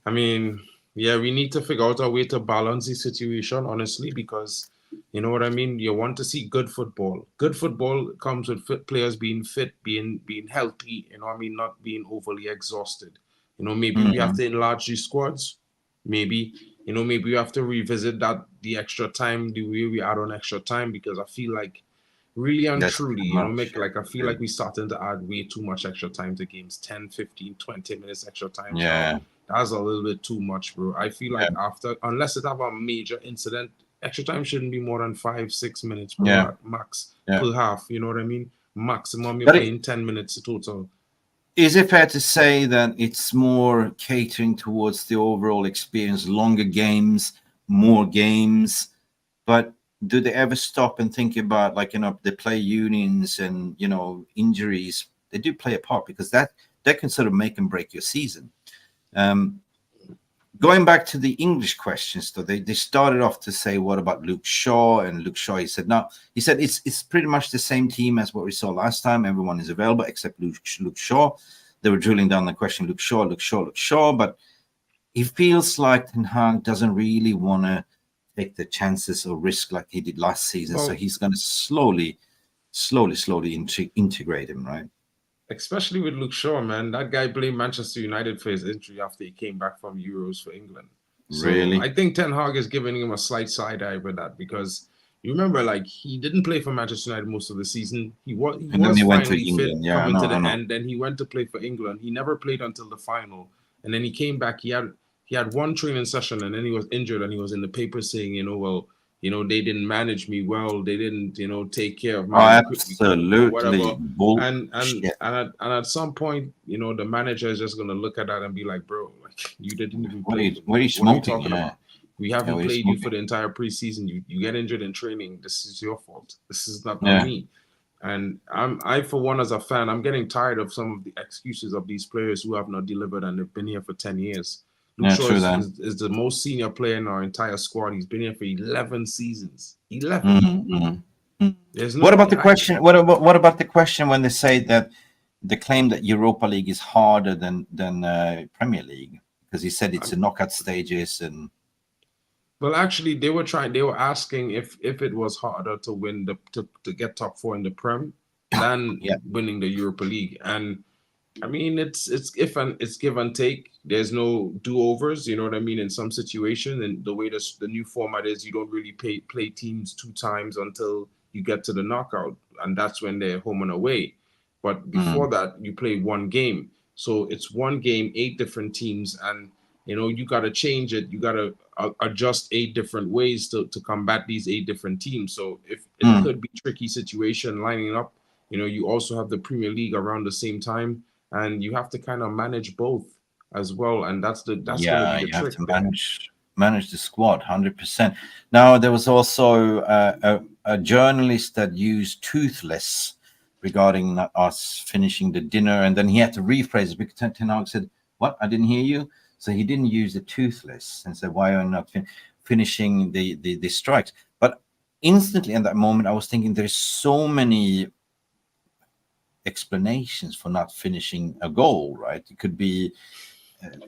Speaker 6: need to figure out a way to balance the situation, honestly, because you know what I mean? You want to see good football. Good football comes with players being fit, being healthy, not being overly exhausted. Maybe we have to enlarge these squads. Maybe we have to revisit the extra time, the way we add on extra time, because I feel like really and truly, Mick, like I feel like we're starting to add way too much extra time to games, 10, 15, 20 minutes extra time.
Speaker 4: Yeah.
Speaker 6: That's a little bit too much, bro. I feel like unless it have a major incident, extra time shouldn't be more than 5-6 minutes max per half. You know what I mean? Maximum you're playing 10 minutes total.
Speaker 4: Is it fair to say that it's more catering towards the overall experience, longer games, more games, but do they ever stop and think about, like, the play unions and, injuries? They do play a part, because that can sort of make and break your season. Going back to the English questions, though, they started off to say, what about Luke Shaw? And Luke Shaw, he said it's pretty much the same team as what we saw last time. Everyone is available except Luke Shaw. They were drilling down the question, Luke Shaw. But he feels like Ten Hag doesn't really want to take the chances or risk like he did last season. So he's going to slowly integrate him, right?
Speaker 6: Especially with Luke Shaw, man. That guy blamed Manchester United for his injury after he came back from Euros for England. So
Speaker 4: really?
Speaker 6: I think Ten Hag is giving him a slight side eye with that, because you remember, like, he didn't play for Manchester United most of the season. He was finally fit coming to the end. Then he went to play for England. He never played until the final. And then he came back. He had one training session, and then he was injured, and he was in the paper saying, they didn't manage me well. They didn't, take care of me.
Speaker 4: Absolutely.
Speaker 6: Whatever. And at some point, the manager is just going to look at that and be like, bro, like, you didn't even play.
Speaker 4: What are you smoking?
Speaker 6: About? We haven't played you for the entire preseason. You get injured in training. This is your fault. This is not me. And I, for one, as a fan, I'm getting tired of some of the excuses of these players who have not delivered and they've been here for 10 years. Luke Shaw is the most senior player in our entire squad. He's been here for 11 seasons. 11.
Speaker 4: What about the question? What about the question when they say that the claim that Europa League is harder than Premier League? Because he said it's the knockout stages and.
Speaker 6: Well, actually, they were asking if it was harder to win to get top 4 in the Prem than winning the Europa League. And I mean, it's give and take. There's no do-overs, you know what I mean, in some situation. And the way the new format is, you don't really play teams 2 times until you get to the knockout, and that's when they're home and away. But before that, you play 1 game. So it's 1 game, 8 different teams, and you know, you got to change it. You got to adjust 8 different ways to combat these 8 different teams. So if it could be tricky situation lining up, you know, you also have the Premier League around the same time, and you have to kind of manage both as well. And that's going to be the
Speaker 4: you have
Speaker 6: trick
Speaker 4: to
Speaker 6: there.
Speaker 4: manage the squad 100%. Now there was also a journalist that used toothless regarding us finishing the dinner, and then he had to rephrase it because Ten Hag said, "What? I didn't hear you." So he didn't use the toothless and said, "Why are you not finishing the strikes?" But instantly in that moment, I was thinking there's so many explanations for not finishing a goal, right? It could be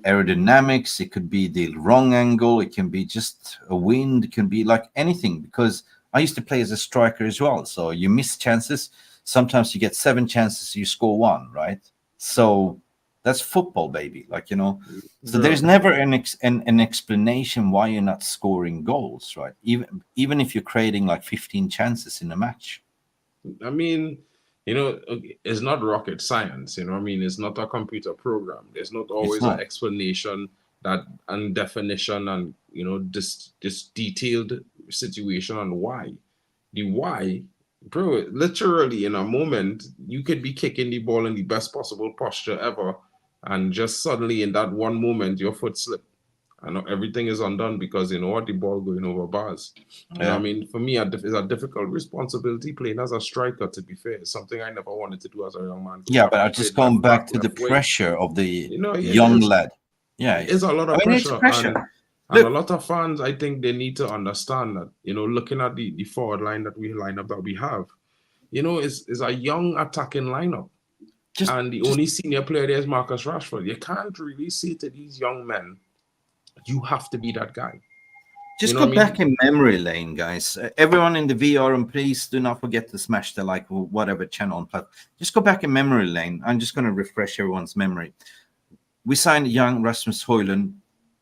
Speaker 4: aerodynamics, it could be the wrong angle, it can be just a wind, it can be like anything, because I used to play as a striker as well. So you miss chances. Sometimes you get 7 chances, you score 1, right? So that's football, baby. Like, you know, so there's never an explanation why you're not scoring goals, right? Even if you're creating like 15 chances in a match.
Speaker 6: I mean, you know, it's not rocket science, you know what I mean? It's not a computer program. There's not always an explanation and definition and, you know, this detailed situation on why. The why, bro, literally in a moment, you could be kicking the ball in the best possible posture ever, and just suddenly in that one moment, your foot slipped. And everything is undone because, you know what, the ball going over bars.
Speaker 4: Yeah.
Speaker 6: I mean, for me, it's a difficult responsibility playing as a striker, to be fair. It's something I never wanted to do as a young man.
Speaker 4: Yeah, but I've just gone back to the pressure of the young lad. Yeah,
Speaker 6: it's a lot of pressure. And a lot of fans, I think they need to understand that, you know, looking at the forward line that we have, you know, is a young attacking lineup. And the only senior player there is Marcus Rashford. You can't really say to these young men, you have to be that guy.
Speaker 4: Just go back in memory lane, guys. Everyone in the VR, and please do not forget to smash the like or whatever channel on platform. Just go back in memory lane. I'm just going to refresh everyone's memory. We signed young Rasmus Højlund,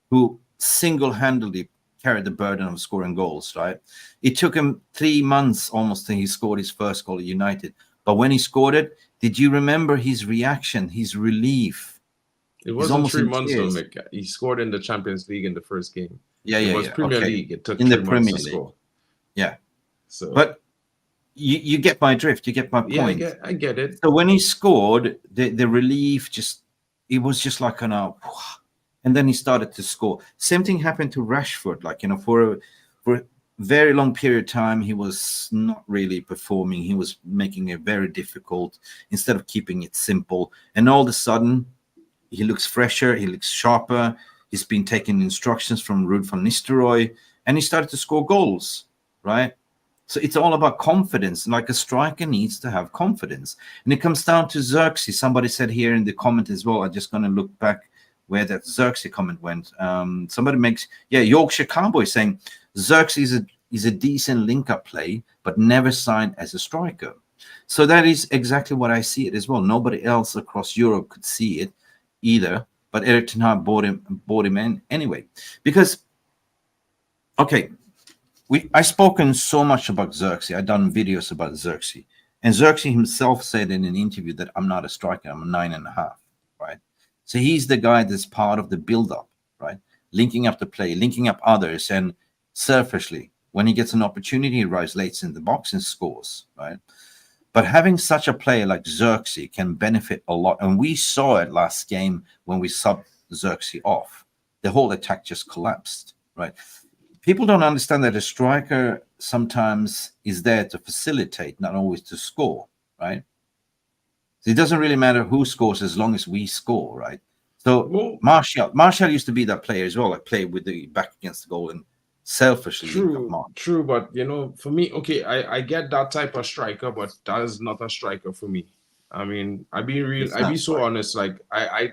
Speaker 4: who single-handedly carried the burden of scoring goals, right? It took him 3 months almost till he scored his first goal at United. But when he scored it, did you remember his reaction, his relief?
Speaker 6: It wasn't 3 months though, Mick. He scored in the Champions League in the first game. It was Premier League. It took
Speaker 4: in
Speaker 6: 3
Speaker 4: the
Speaker 6: months
Speaker 4: Premier
Speaker 6: to
Speaker 4: League.
Speaker 6: score.
Speaker 4: Yeah.
Speaker 6: So,
Speaker 4: but you get my drift. You get my point.
Speaker 6: Yeah, I get it.
Speaker 4: So when he scored, the relief it was just like and then he started to score. Same thing happened to Rashford. Like, you know, for a very long period of time, he was not really performing. He was making it very difficult instead of keeping it simple. And all of a sudden, he looks fresher. He looks sharper. He's been taking instructions from Ruud van Nistelrooy, and he started to score goals, right? So it's all about confidence. Like a striker needs to have confidence. And it comes down to Xerxes. Somebody said here in the comment as well, I'm just going to look back where that Xerxes comment went. Somebody makes, Yorkshire Cowboy saying, Xerxes is a decent link-up play, but never signed as a striker. So that is exactly what I see it as well. Nobody else across Europe could see it either, but Erik ten Hag bought him in anyway. Because, okay, I've spoken so much about Xerxes. I've done videos about Xerxes. And Xerxes himself said in an interview that I'm not a striker, I'm a 9.5, right? So he's the guy that's part of the build-up, right? Linking up the play, linking up others, and selfishly, when he gets an opportunity, he arrives late in the box and scores, right? But having such a player like Xerxes can benefit a lot. And we saw it last game when we subbed Xerxes off. The whole attack just collapsed, right? People don't understand that a striker sometimes is there to facilitate, not always to score, right? So it doesn't really matter who scores as long as we score, right? So Martial used to be that player as well, like play with the back against the goal and selfishly.
Speaker 6: True, but you know, for me, okay, I get that type of striker, but that is not a striker for me. I mean, I be so honest, like I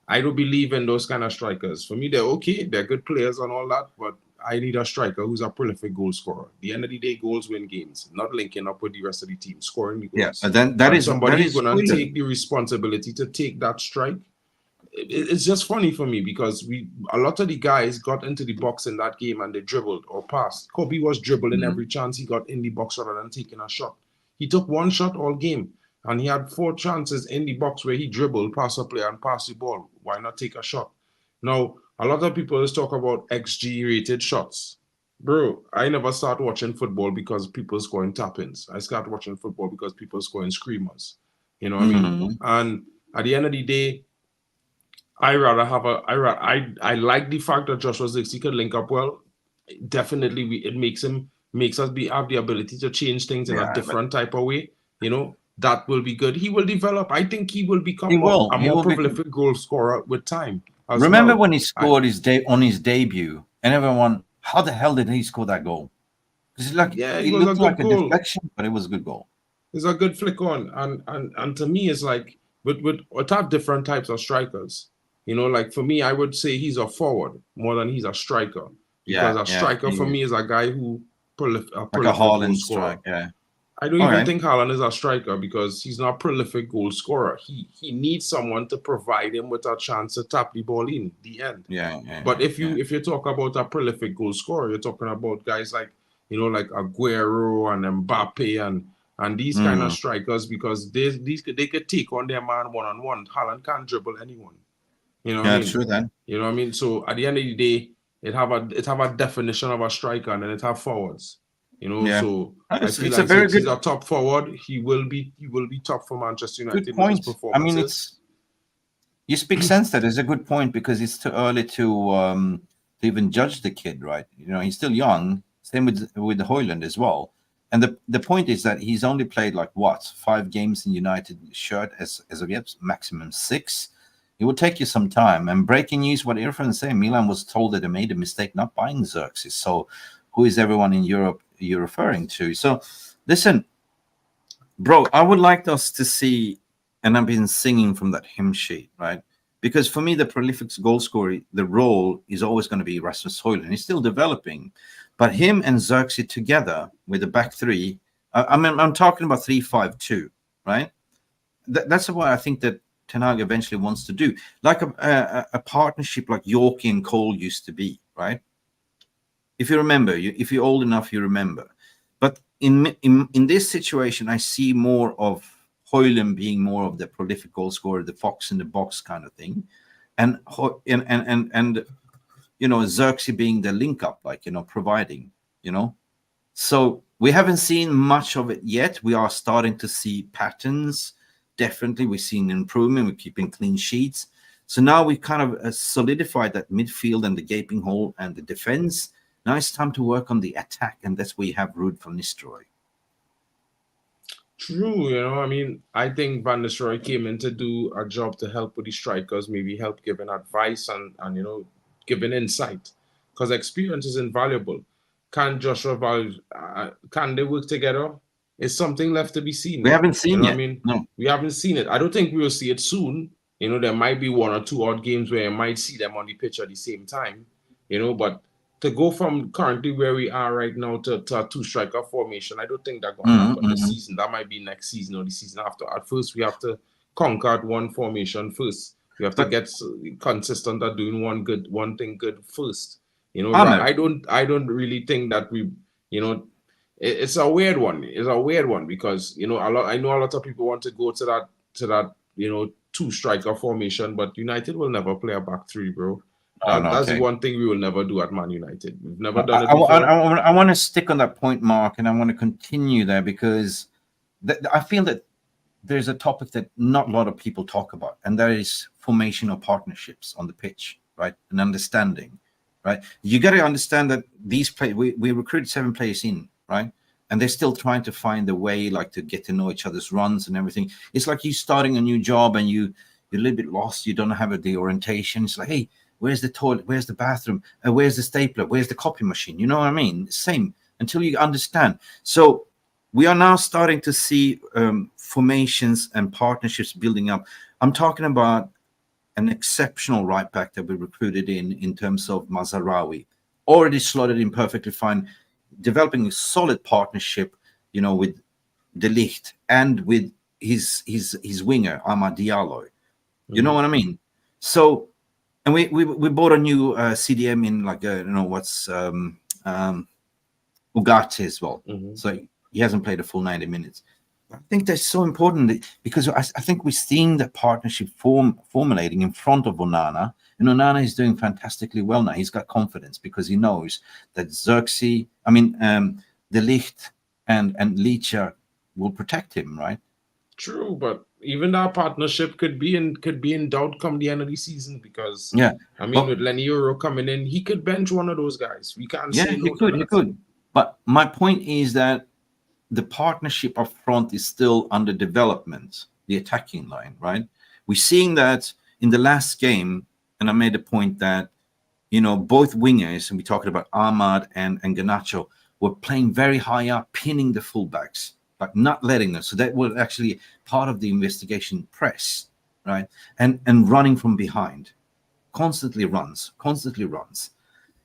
Speaker 6: don't believe in those kind of strikers. For me, they're okay, they're good players and all that, but I need a striker who's a prolific goal scorer. At the end of the day, goals win games, not linking up with the rest of the team, scoring the goals.
Speaker 4: Yeah, but then that is
Speaker 6: somebody who's going to
Speaker 4: Sweden.
Speaker 6: take the responsibility to take that strike. It's just funny for me because a lot of the guys got into the box in that game and they dribbled or passed. Kobe was dribbling every chance he got in the box rather than taking a shot. He took one shot all game and he had 4 chances in the box where he dribbled, passed a player and passed the ball. Why not take a shot? Now, a lot of people just talk about XG rated shots. Bro, I never start watching football because people scoring tap-ins. I start watching football because people scoring screamers. You know what I mean? And at the end of the day, I like the fact that Joshua Zirkzee could link up well. Definitely, it makes us have the ability to change things in a different type of way. You know, that will be good. He will develop. I think he will become a more prolific goal scorer with time.
Speaker 4: Remember when he scored on his debut, and everyone, how the hell did he score that goal? Because it looked like a deflection, but it was a good goal.
Speaker 6: It's a good flick on, and to me, it's like with have different types of strikers. You know, like for me, I would say he's a forward more than he's a striker. Because a striker for me is a guy who
Speaker 4: like a Haaland strike. Yeah.
Speaker 6: I don't even think Haaland is a striker because he's not a prolific goal scorer. He needs someone to provide him with a chance to tap the ball in the end. But if you talk about a prolific goal scorer, you're talking about guys like, you know, like Aguero and Mbappe and these kind of strikers, because they could take on their man one-on-one. Haaland can't dribble anyone. You know what I mean?
Speaker 4: True then.
Speaker 6: You know what I mean? So at the end of the day, it have a definition of a striker and then it have forwards. You know, so I feel like he's a top forward. He will be top for Manchester United.
Speaker 4: Good point.
Speaker 6: With his performances.
Speaker 4: You speak sense. That is a good point because it's too early to even judge the kid, right? You know, he's still young. Same with Højlund as well. And the point is that he's only played like 5 games in United shirt as of yet, maximum 6. It will take you some time. And breaking news, what Irfan saying, Milan was told that they made a mistake not buying Xerxes. So who is everyone in Europe you're referring to? So listen, bro, I would like us to see, and I've been singing from that hymn sheet, right? Because for me, the prolific goal scorer, the role is always going to be Rasmus Højlund. He's still developing. But him and Xerxes together with the back 3, I mean, I'm talking about 3-5-2, right? That's what I think that Ten Hag eventually wants to do, like a partnership like Yorkie and Cole used to be, right? If you remember, if you're old enough, you remember. But in this situation, I see more of Højlund being more of the prolific goal scorer, the fox in the box kind of thing, and you know, Xerxes being the link up, like, you know, providing, you know. So we haven't seen much of it yet. We are starting to see patterns. Definitely, we've seen improvement. We're keeping clean sheets. So now we kind of solidified that midfield and the gaping hole and the defense. Now it's time to work on the attack, and that's where you have Ruud van Nistelrooy.
Speaker 6: True, you know, I mean, I think Van Nistelrooy came in to do a job to help with the strikers, maybe help giving advice and you know, giving insight, because experience is invaluable. Can they work together? It's something left to be seen.
Speaker 4: We haven't seen it.
Speaker 6: I mean,
Speaker 4: no,
Speaker 6: we haven't seen it. I don't think we will see it soon. You know, there might be 1 or 2 odd games where you might see them on the pitch at the same time. You know, but to go from currently where we are right now to a 2-striker formation, I don't think that's going to happen this season. That might be next season or the season after. At first, we have to conquer one formation first. We have to get consistent at doing one thing good first. You know, I don't really think that we, you know, it's a weird one. It's a weird one because, you know, I know a lot of people want to go to that, you know, 2-striker formation, but United will never play a back 3, bro. That's the one thing we will never do at Man United. We've never done it before.
Speaker 4: I want to stick on that point, Mark, and I want to continue there because I feel that there's a topic that not a lot of people talk about, and that is formation of partnerships on the pitch, right? And understanding, right? You got to understand that these players, we recruited 7 players in, right? And they're still trying to find a way, like, to get to know each other's runs and everything. It's like you starting a new job and you're a little bit lost. You don't have the orientation. It's like, hey, where's the toilet? Where's the bathroom? Where's the stapler? Where's the copy machine? You know what I mean? Same, until you understand. So we are now starting to see formations and partnerships building up. I'm talking about an exceptional right back that we recruited in terms of Mazraoui. already slotted in perfectly fine, developing a solid partnership, with De Ligt and with his winger Amad Diallo. You know what I mean? So, and we bought a new CDM in Ugarte as well. So he hasn't played a full 90 minutes. I think that's so important because I think we're seeing the partnership formulating in front of Onana, and Onana is doing fantastically well now. He's got confidence because he knows that De Ligt and Licha will protect him, right?
Speaker 6: True, but even that partnership could be in doubt come the end of the season because with Lenny Euro coming in, he could bench one of those guys. We can't say no.
Speaker 4: He could. But my point is that the partnership up front is still under development, the attacking line, right? We're seeing that in the last game, and I made a point that, both wingers, and we're talking about Ahmad and Garnacho, were playing very high up, pinning the fullbacks, like not letting them. So that was actually part of the investigation press, right? And running from behind, constantly runs.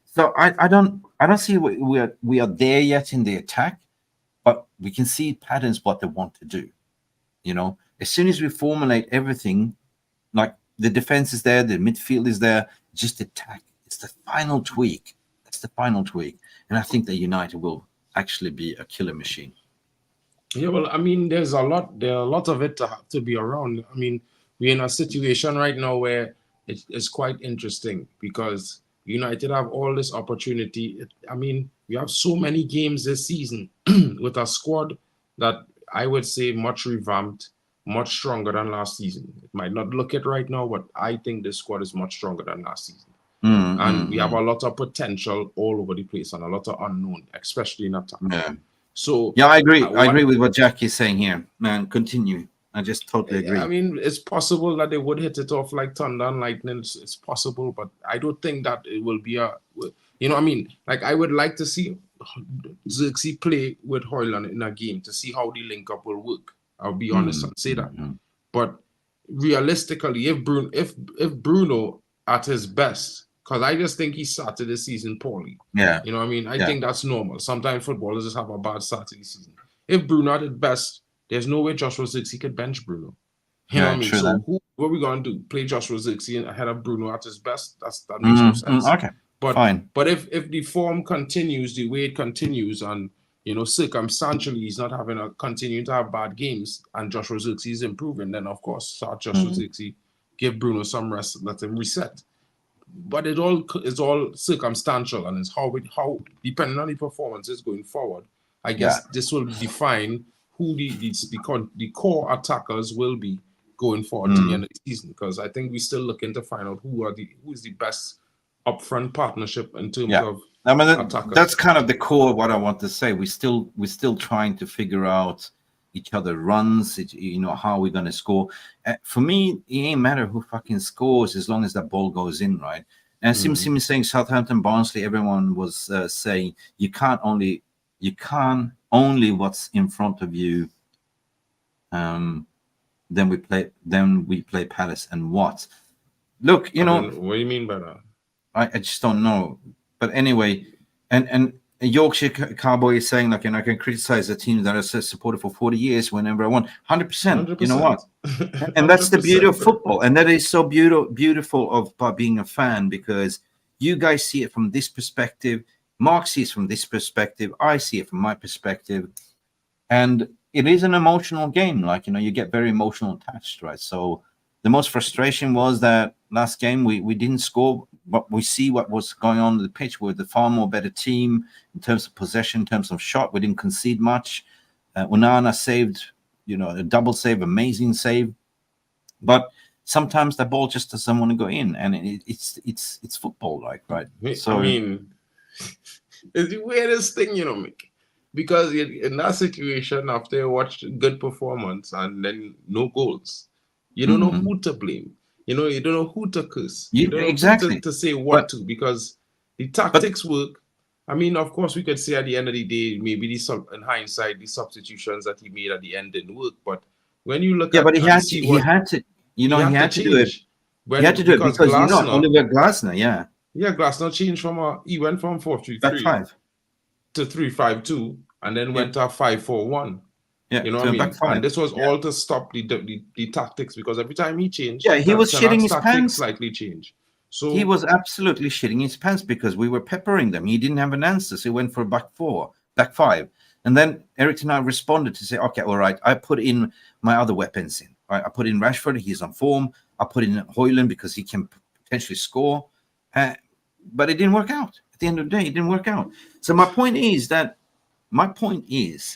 Speaker 4: So I don't see we are there yet in the attack, but we can see patterns what they want to do. As soon as we formulate everything, like the defense is there, the midfield is there, just attack. It's the final tweak. That's the final tweak, and I think that United will actually be a killer machine.
Speaker 6: Yeah, well, there's a lot of it to have to be around. We're in a situation right now where it's quite interesting because United have all this opportunity. We have so many games this season with a squad that I would say much revamped, much stronger than last season. It might not look it right now, but I think this squad is much stronger than last season. And we have a lot of potential all over the place and a lot of unknown, especially in attack.
Speaker 4: Yeah.
Speaker 6: So
Speaker 4: I agree. I agree with what Jack is saying here. Man, continue. I just totally agree.
Speaker 6: It's possible that they would hit it off like thunder and lightning. It's possible, but I don't think that it will be I would like to see Xerxes play with Højlund in a game to see how the link up will work. I'll be honest and say that. But realistically, if Bruno at his best, because I just think he started the season poorly.
Speaker 4: Yeah.
Speaker 6: I think that's normal. Sometimes footballers just have a bad start to the season. If Bruno at his best, there's no way Joshua Zirkzee could bench Bruno.
Speaker 4: True.
Speaker 6: So what are we going to do? Play Joshua Zirkzee ahead of Bruno at his best? That makes no sense.
Speaker 4: Okay, fine.
Speaker 6: But if the form continues the way it continues and, circumstantially he's not continuing to have bad games and Joshua Zirkzee is improving, then of course start Joshua Zirkzee, give Bruno some rest, let him reset. But it's all circumstantial and it's how depending on the performances going forward, I guess this will define who the core attackers will be going forward to the end of the season. Because I think we're still looking to find out who is the best upfront partnership in terms of attackers.
Speaker 4: That's kind of the core of what I want to say. We're still trying to figure out each other runs, how we're going to score. For me, it ain't matter who fucking scores as long as that ball goes in, right? And Sim saying Southampton, Barnsley, everyone was saying you can't only what's in front of you. Then we play Palace and what? Look,
Speaker 6: what do you mean by that?
Speaker 4: I just don't know. But anyway, and Yorkshire Cowboy is saying I can criticize a team that has supported for 40 years whenever I want. 100%. You know what? And that's the beauty of football. And that is so beautiful by being a fan, because you guys see it from this perspective. Mark sees from this perspective. I see it from my perspective. And it is an emotional game. You get very emotional attached, right? So the most frustration was that last game we didn't score, but we see what was going on the pitch. We're the far more better team in terms of possession, in terms of shot. We didn't concede much. Onana saved, a double save, amazing save. But sometimes the ball just doesn't want to go in, and it's football, right? So
Speaker 6: it's the weirdest thing, Mick. Because in that situation, after you watch good performance and then no goals, you don't know who to blame. You don't know who to curse. You don't know who to say what to, because the tactics work. Of course, we could say at the end of the day, maybe in hindsight, the substitutions that he made at the end didn't work. But when you look
Speaker 4: but he had to do it. He had to do it because Oliver Glasner,
Speaker 6: Yeah, Glasner changed he went from 4-3-3 to 3-5-2, and then went to 5-4-1.
Speaker 4: Yeah,
Speaker 6: you know what I mean? And this was all to stop the tactics, because every time he changed,
Speaker 4: yeah, he was
Speaker 6: Ten
Speaker 4: shitting
Speaker 6: Hag's
Speaker 4: his
Speaker 6: tactics
Speaker 4: pants.
Speaker 6: slightly changed. So
Speaker 4: He was absolutely shitting his pants because we were peppering them. He didn't have an answer, so he went for a back five. And then Eric and I responded to say, okay, all right, I put in my other weapons in. Right? I put in Rashford, he's on form. I put in Højlund because he can potentially score. But it didn't work out. At the end of the day, it didn't work out. So my point is,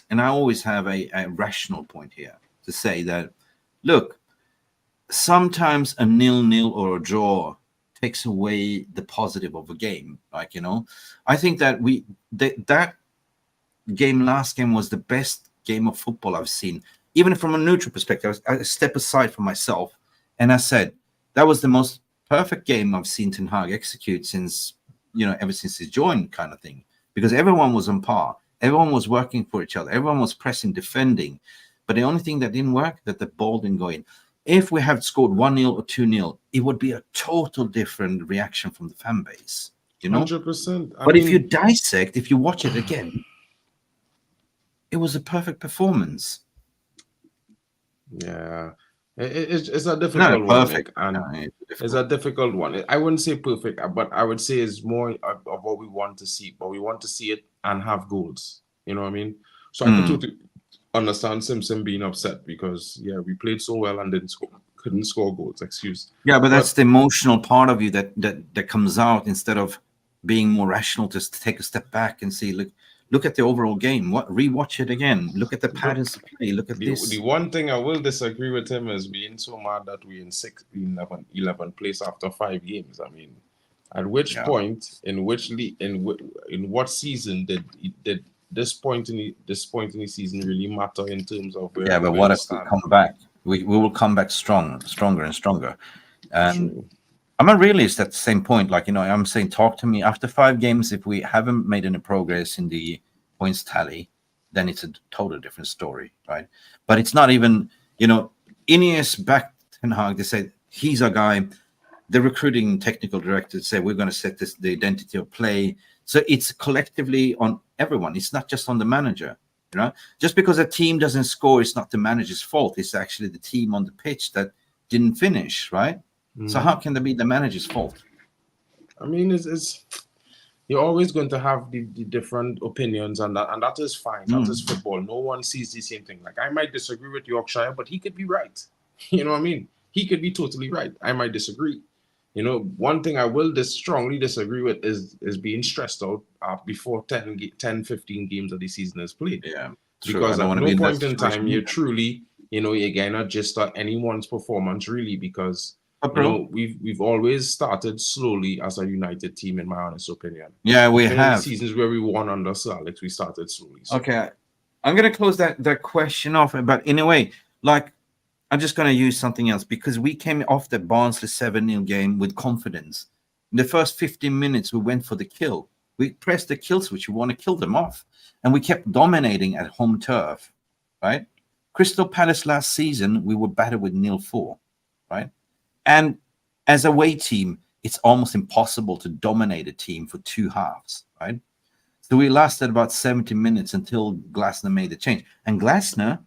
Speaker 4: and I always have a rational point here to say that, look, sometimes a 0-0 or a draw takes away the positive of a game. Like, I think that that last game was the best game of football I've seen. Even from a neutral perspective, I step aside from myself, and I said that was the most perfect game I've seen Ten Hag execute since, ever since he joined, kind of thing. Because everyone was on par, everyone was working for each other, everyone was pressing, defending. But the only thing that didn't work, that the ball didn't go in. If we had scored 1-0 or 2-0, it would be a total different reaction from the fan base.
Speaker 6: 100%.
Speaker 4: But if you dissect, if you watch it again, it was a perfect performance.
Speaker 6: Yeah, it's a difficult one. Perfect. It's a difficult one. I wouldn't say perfect, but I would say it's more of what we want to see. But we want to see it and have goals. You know what I mean? So I could totally understand Simpson being upset because, we played so well and couldn't score goals.
Speaker 4: Yeah, but that's the emotional part of you that comes out instead of being more rational. Just to take a step back and see, look at the overall game. Rewatch it again. Look at the patterns of play. Look at this.
Speaker 6: The one thing I will disagree with him is being so mad that we're in 11th place after 5 games. I mean, at which point, in what season did this point in the season really matter in terms of where?
Speaker 4: Yeah, but what if we come back? We will come back stronger and stronger. I'm a realist at the same point. Like, I'm saying, talk to me after 5 games. If we haven't made any progress in the points tally, then it's a totally different story, right? But it's not even, Ineos back Ten Hag, they said, he's our guy. The recruiting technical director said, we're going to set the identity of play. So it's collectively on everyone. It's not just on the manager, Just because a team doesn't score, it's not the manager's fault. It's actually the team on the pitch that didn't finish, right? So how can that be the manager's fault?
Speaker 6: I mean, it's you're always going to have the different opinions, and that is fine. That is football. No one sees the same thing. Like, I might disagree with Yorkshire, but he could be right. You know what I mean? He could be totally right. I might disagree. One thing I will strongly disagree with is being stressed out before 10, 15 games of the season is played.
Speaker 4: Yeah,
Speaker 6: because at no point in time you're truly, you're not just anyone's performance really, because we've always started slowly as a united team, in my honest opinion.
Speaker 4: Yeah, we have
Speaker 6: seasons where we won under Sir Alex. We started slowly. So.
Speaker 4: Okay, I'm gonna close that question off, but in a way, like, I'm just gonna use something else, because we came off the Barnsley 7-0 game with confidence. In the first 15 minutes, we went for the kill. We pressed the kill switch. We want to kill them off, and we kept dominating at home turf, right? Crystal Palace last season, we were battered with 0-4, right? And as a away team, it's almost impossible to dominate a team for 2 halves, right? So we lasted about 70 minutes until Glasner made the change. And Glasner,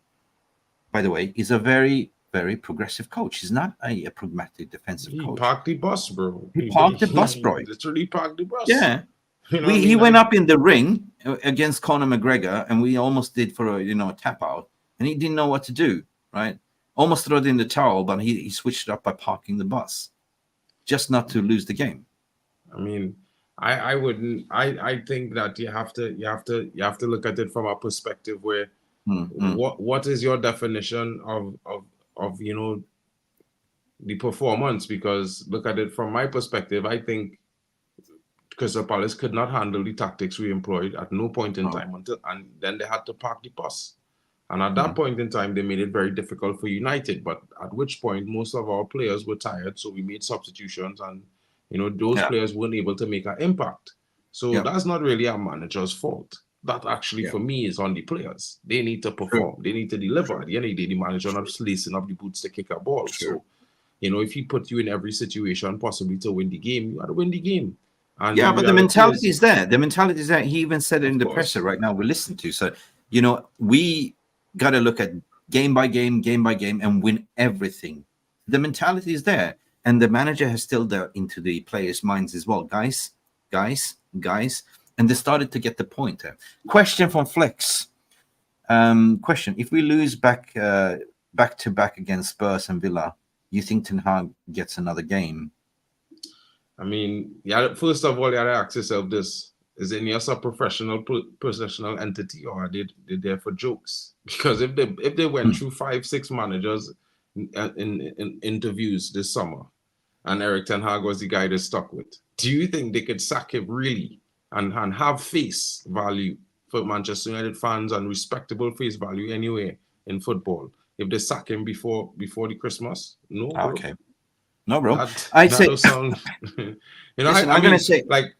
Speaker 4: by the way, is a very, very progressive coach. He's not a pragmatic defensive coach.
Speaker 6: He parked the bus, bro.
Speaker 4: He parked the bus, bro.
Speaker 6: Literally parked the bus.
Speaker 4: Yeah. He went up in the ring against Conor McGregor, and we almost did for a tap out, and he didn't know what to do, right? Almost threw it in the towel, but he switched it up by parking the bus, just not to lose the game.
Speaker 6: I mean, I wouldn't. I think that you have to look at it from a perspective where what is your definition of the performance? Because look at it from my perspective, I think Crystal Palace could not handle the tactics we employed at no point in time and then they had to park the bus. And at that point in time, they made it very difficult for United. But at which point, most of our players were tired, so we made substitutions, and those players weren't able to make an impact. So that's not really our manager's fault. That actually, for me, is on the players. They need to perform. They need to deliver. At the end of the day, the manager not lacing up the boots to kick a ball. So, if he put you in every situation possibly to win the game, you got to win the game. And
Speaker 4: Yeah,
Speaker 6: the
Speaker 4: but the
Speaker 6: reality
Speaker 4: mentality
Speaker 6: is,
Speaker 4: is there. The mentality is there. He even said it in the
Speaker 6: course.
Speaker 4: presser right now we listen to. So, you know, we got to look at game by game, and win everything. The mentality is there. And the manager has still there into the players' minds as well. Guys. And they started to get the point there. Question from Flex. Question: if we lose back to back against Spurs and Villa, you think Ten Hag gets another game?
Speaker 6: I mean, yeah. First of all, you have to ask yourself this: is Ineos a professional entity, or are they there for jokes? Because if they went through 5-6 managers in interviews this summer, and Erik Ten Hag was the guy they stuck with, do you think they could sack him really and have face value for Manchester United fans and respectable face value anyway in football if they sack him before the Christmas? No, bro.
Speaker 4: Okay. No, bro.
Speaker 6: That don't sound. You know,
Speaker 4: Listen,
Speaker 6: I
Speaker 4: I'm
Speaker 6: mean,
Speaker 4: gonna say,
Speaker 6: like,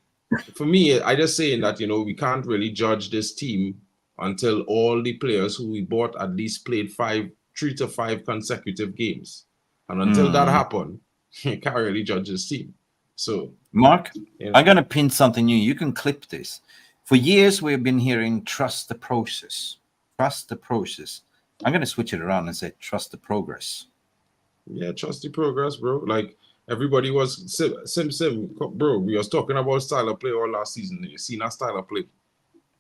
Speaker 6: for me, I just saying that, you know, we can't really judge this team until all the players who we bought at least played 3 to 5 consecutive games, and until that happen, you can't really judge this team. So,
Speaker 4: Mark,
Speaker 6: you know.
Speaker 4: I'm gonna pin something new. You can clip this. For years, we've been hearing "trust the process." Trust the process. I'm gonna switch it around and say "trust the progress."
Speaker 6: Yeah, trust the progress, bro. Like, everybody was sim, bro. We was talking about style of play all last season. You seen that style of play,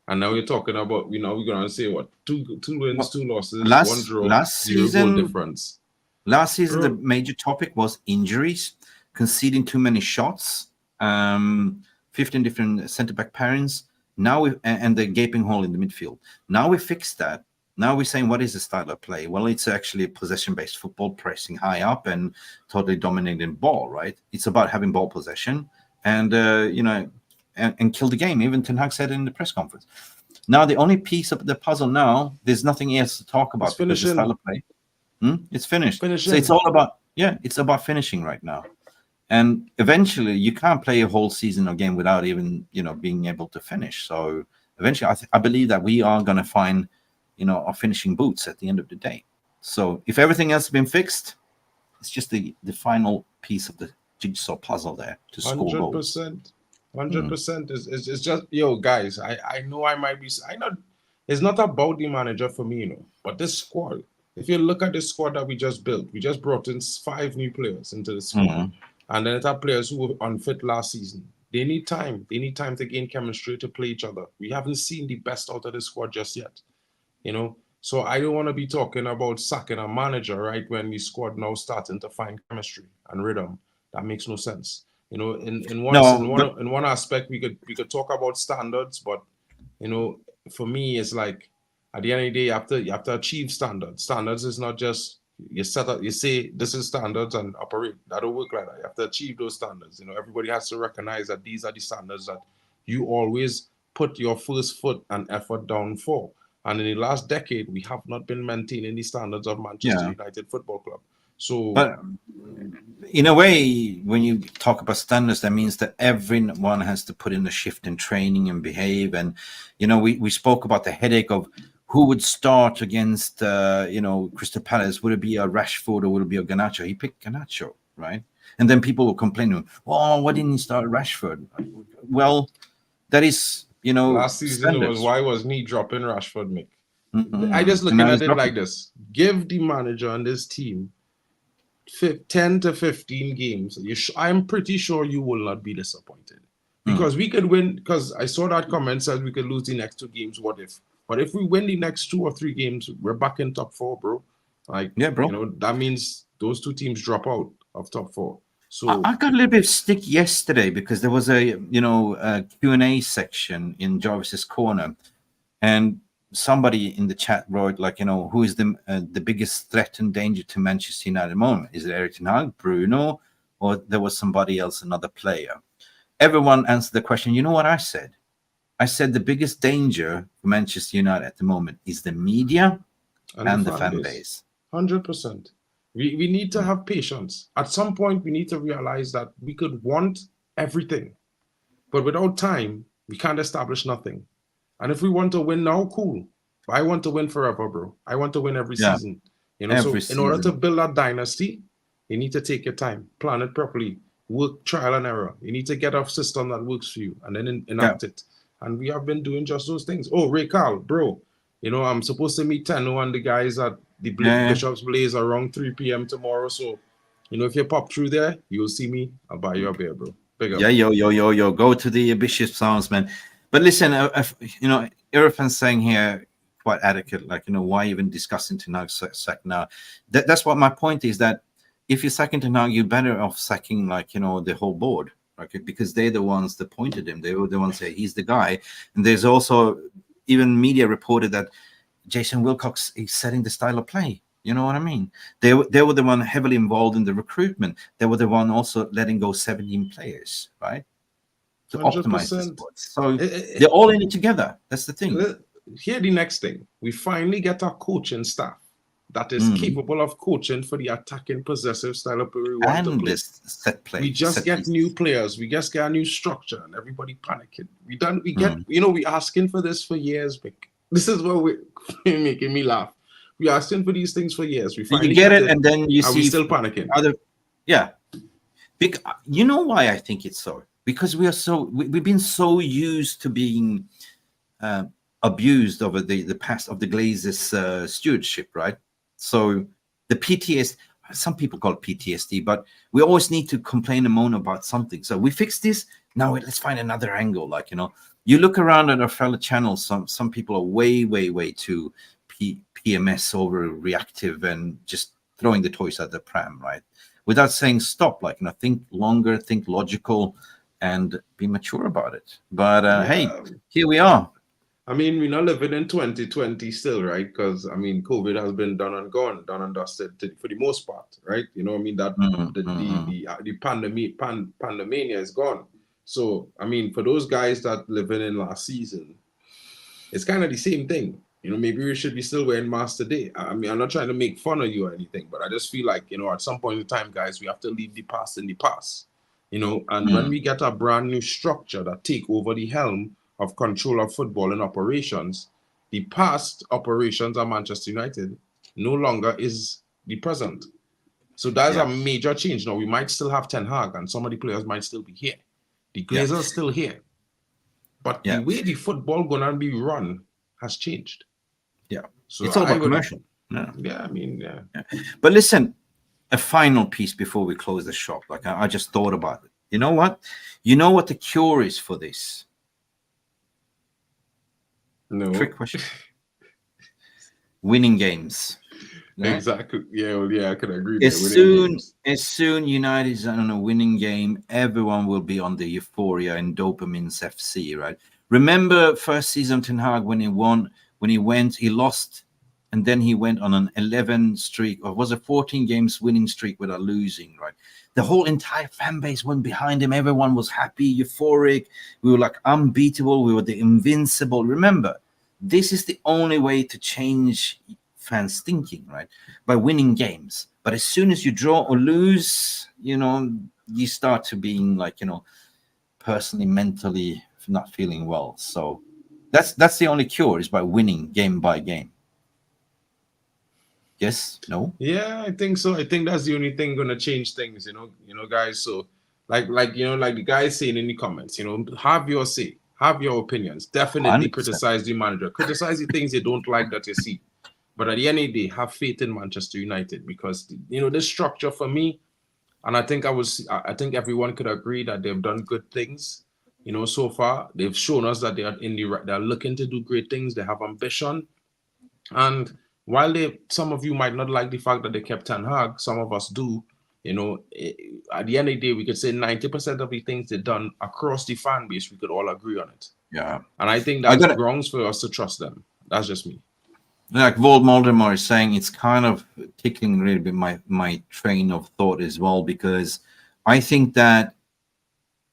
Speaker 6: and now you're talking about, you know, we're gonna say what, two wins, 2 losses, 1 draw,
Speaker 4: last
Speaker 6: 0
Speaker 4: season,
Speaker 6: goal difference.
Speaker 4: Last season,
Speaker 6: Bro.
Speaker 4: the major topic was injuries, conceding too many shots, 15 different centre back pairings. Now and the gaping hole in the midfield. Now we fixed that. Now we're saying, what is the style of play? Well, it's actually a possession-based football, pressing high up and totally dominating ball, right? It's about having ball possession and, you know, and kill the game. Even Ten Hag said it in the press conference. Now, the only piece of the puzzle now, there's nothing else to talk about.
Speaker 6: It's finishing.
Speaker 4: The style of play. It's finished.
Speaker 6: Finishing.
Speaker 4: So it's all about, it's about finishing right now. And eventually, you can't play a whole season or game without even, you know, being able to finish. So eventually, I believe that we are going to find, you know, our finishing boots at the end of the day. So if everything else has been fixed, it's just the final piece of the jigsaw puzzle there to score goals.
Speaker 6: 100%. It's just, yo, guys, I know I might be, I know it's not about the manager for me, you know, but this squad, if you look at the squad that we just built, we just brought in 5 new players into the squad. And then it have players who were unfit last season. They need time. They need time to gain chemistry, to play each other. We haven't seen the best out of the squad just yet. You know, so I don't want to be talking about sacking a manager right when the squad now starting to find chemistry and rhythm. That makes no sense. You know, in one aspect we could talk about standards, but, you know, for me it's like at the end of the day you have to achieve standards. Standards is not just you set up, you say this is standards and operate. That don't work like that. You have to achieve those standards. You know, everybody has to recognize that these are the standards that you always put your first foot and effort down for. And in the last decade, we have not been maintaining the standards of Manchester United Football Club. So,
Speaker 4: but in a way, when you talk about standards, that means that everyone has to put in a shift in training and behave. And, you know, we spoke about the headache of who would start against, you know, Crystal Palace. Would it be a Rashford or would it be a Garnacho? He picked Garnacho, right? And then people will complain, oh, why didn't he start Rashford? Well, that is... You know,
Speaker 6: last season was why wasn't he dropping Rashford, Mick? I just
Speaker 4: looking
Speaker 6: at it like this: give the manager and this team 10 to 15 games. I'm pretty sure you will not be disappointed because we could win. Because I saw that comment says we could lose the next 2 games. What if? But if we win the next 2 or 3 games, we're back in top 4, bro. Like,
Speaker 4: yeah, bro.
Speaker 6: You know, that means those 2 teams drop out of top 4. So
Speaker 4: I got a little bit of stick yesterday because there was a, you know, a Q&A section in Jarvis's Corner, and somebody in the chat wrote, like, you know, who is the biggest threat and danger to Manchester United at the moment? Is it Erik Ten Hag, Bruno, or there was somebody else, another player? Everyone answered the question. You know what I said? I said the biggest danger for Manchester United at the moment is the media and the fan base.
Speaker 6: 100%. We need to have patience. At some point, we need to realize that we could want everything, but without time, we can't establish nothing. And if we want to win now, cool. But I want to win forever, bro. I want to win every season. You know, in order to build that dynasty, you need to take your time, plan it properly. work trial and error. You need to get a system that works for you and then enact it. And we have been doing just those things. Oh, Ray Carl, bro, you know, I'm supposed to meet Tenno and the guys at the Bishop's Blaze around 3 p.m. tomorrow. So, you know, if you pop through there, you'll see me. I'll buy you a beer, bro. Big up.
Speaker 4: Yeah, yo. Go to the Bishop Sounds, man. But listen, you know, Irfan's saying here, quite adequate, like, you know, why even discussing Ten Hag sack now? That's what my point is, that if you're sacking Ten Hag, you're better off sacking, like, you know, the whole board, okay? Because they're the ones that pointed him. They were the ones that he's the guy. And there's also, even media reported that Jason Wilcox is setting the style of play. You know what I mean? They were the one heavily involved in the recruitment. They were the one also letting go 17 players, right? To
Speaker 6: 100%.
Speaker 4: optimize the squad. So they're all in it together. That's the thing.
Speaker 6: Here, the next thing, we finally get our coaching staff that is capable of coaching for the attacking, possessive style of play we want to play.
Speaker 4: This set play.
Speaker 6: We just get new players. We just get a new structure, and everybody panicking. We get, you know, we asking for this for years, Mick. This is what we're making me laugh. We asking for these things for years. We finally
Speaker 4: you get it, and then you see
Speaker 6: we still panicking.
Speaker 4: You know why I think it's so? Because we've been so used to being abused over the past of the Glazers' stewardship, right? So the PTSD, some people call it PTSD, but we always need to complain and moan about something. So we fix this, now let's find another angle. Like, you know, you look around at our fellow channels, some people are way too PMS overreactive and just throwing the toys at the pram, right? Without saying stop, like, you know, think longer, think logical, and be mature about it. But hey, here we are.
Speaker 6: I mean, we're not living in 2020 still, right? Because, I mean, COVID has been done and gone, done and dusted for the most part, right? You know what I mean? That the pandemia is gone. So, I mean, for those guys that living in last season, it's kind of the same thing. You know, maybe we should be still wearing masks today. I mean, I'm not trying to make fun of you or anything, but I just feel like, you know, at some point in time, guys, we have to leave the past in the past, you know, and when we get a brand new structure that take over the helm of control of football and operations, the past operations at Manchester United no longer is the present. So that's a major change. Now, we might still have Ten Hag and some of the players might still be here. The Glazers are still here. But the way the football gonna be run has changed.
Speaker 4: Yeah.
Speaker 6: So
Speaker 4: it's all about commercial.
Speaker 6: Yeah, I mean,
Speaker 4: But listen, a final piece before we close the shop. Like, I just thought about it. You know what? You know what the cure is for this?
Speaker 6: No.
Speaker 4: Trick question. Winning games. Right?
Speaker 6: Exactly. Yeah, I can agree.
Speaker 4: As soon United is on a winning game, everyone will be on the euphoria and dopamine's FC, right? Remember first season Ten Hag when he won, he lost, and then he went on an 11 streak, or was it 14 games winning streak without losing, right? The whole entire fan base went behind him. Everyone was happy, euphoric. We were like unbeatable. We were the invincible. Remember, this is the only way to change fans' thinking, right? By winning games. But as soon as you draw or lose, you know, you start to being like, you know, personally, mentally not feeling well. So that's the only cure, is by winning game by game. Yes? No?
Speaker 6: Yeah, I think so. I think that's the only thing gonna change things, you know, guys. So like the guys saying in the comments, you know, have your say, have your opinions. Definitely 100%. Criticize the manager, criticize the things you don't like that you see. But at the end of the day, have faith in Manchester United, because, you know, this structure for me, and I think everyone could agree that they've done good things, you know, so far. They've shown us that they're looking to do great things. They have ambition. And while some of you might not like the fact that they kept Ten Hag, some of us do, you know, at the end of the day, we could say 90% of the things they've done across the fan base, we could all agree on it.
Speaker 4: Yeah.
Speaker 6: And I think that's grounds for us to trust them. That's just me.
Speaker 4: Like Walt Moldemar is saying, it's kind of tickling a little bit my train of thought as well, because I think that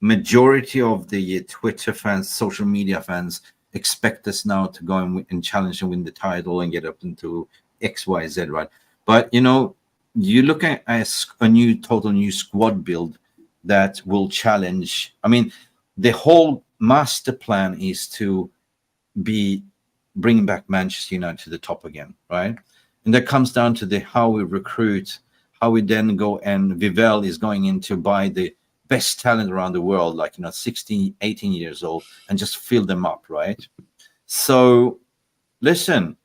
Speaker 4: majority of the Twitter fans, social media fans, expect us now to go and challenge and win the title and get up into X, Y, Z, right? But, you know, you look at a total new squad build that will challenge. I mean, the whole master plan is to be bringing back Manchester United to the top again, right? And that comes down to how we recruit, how we then go, and Vivell is going in to buy the best talent around the world, like, 16, 18 years old, and just fill them up, right? So, listen,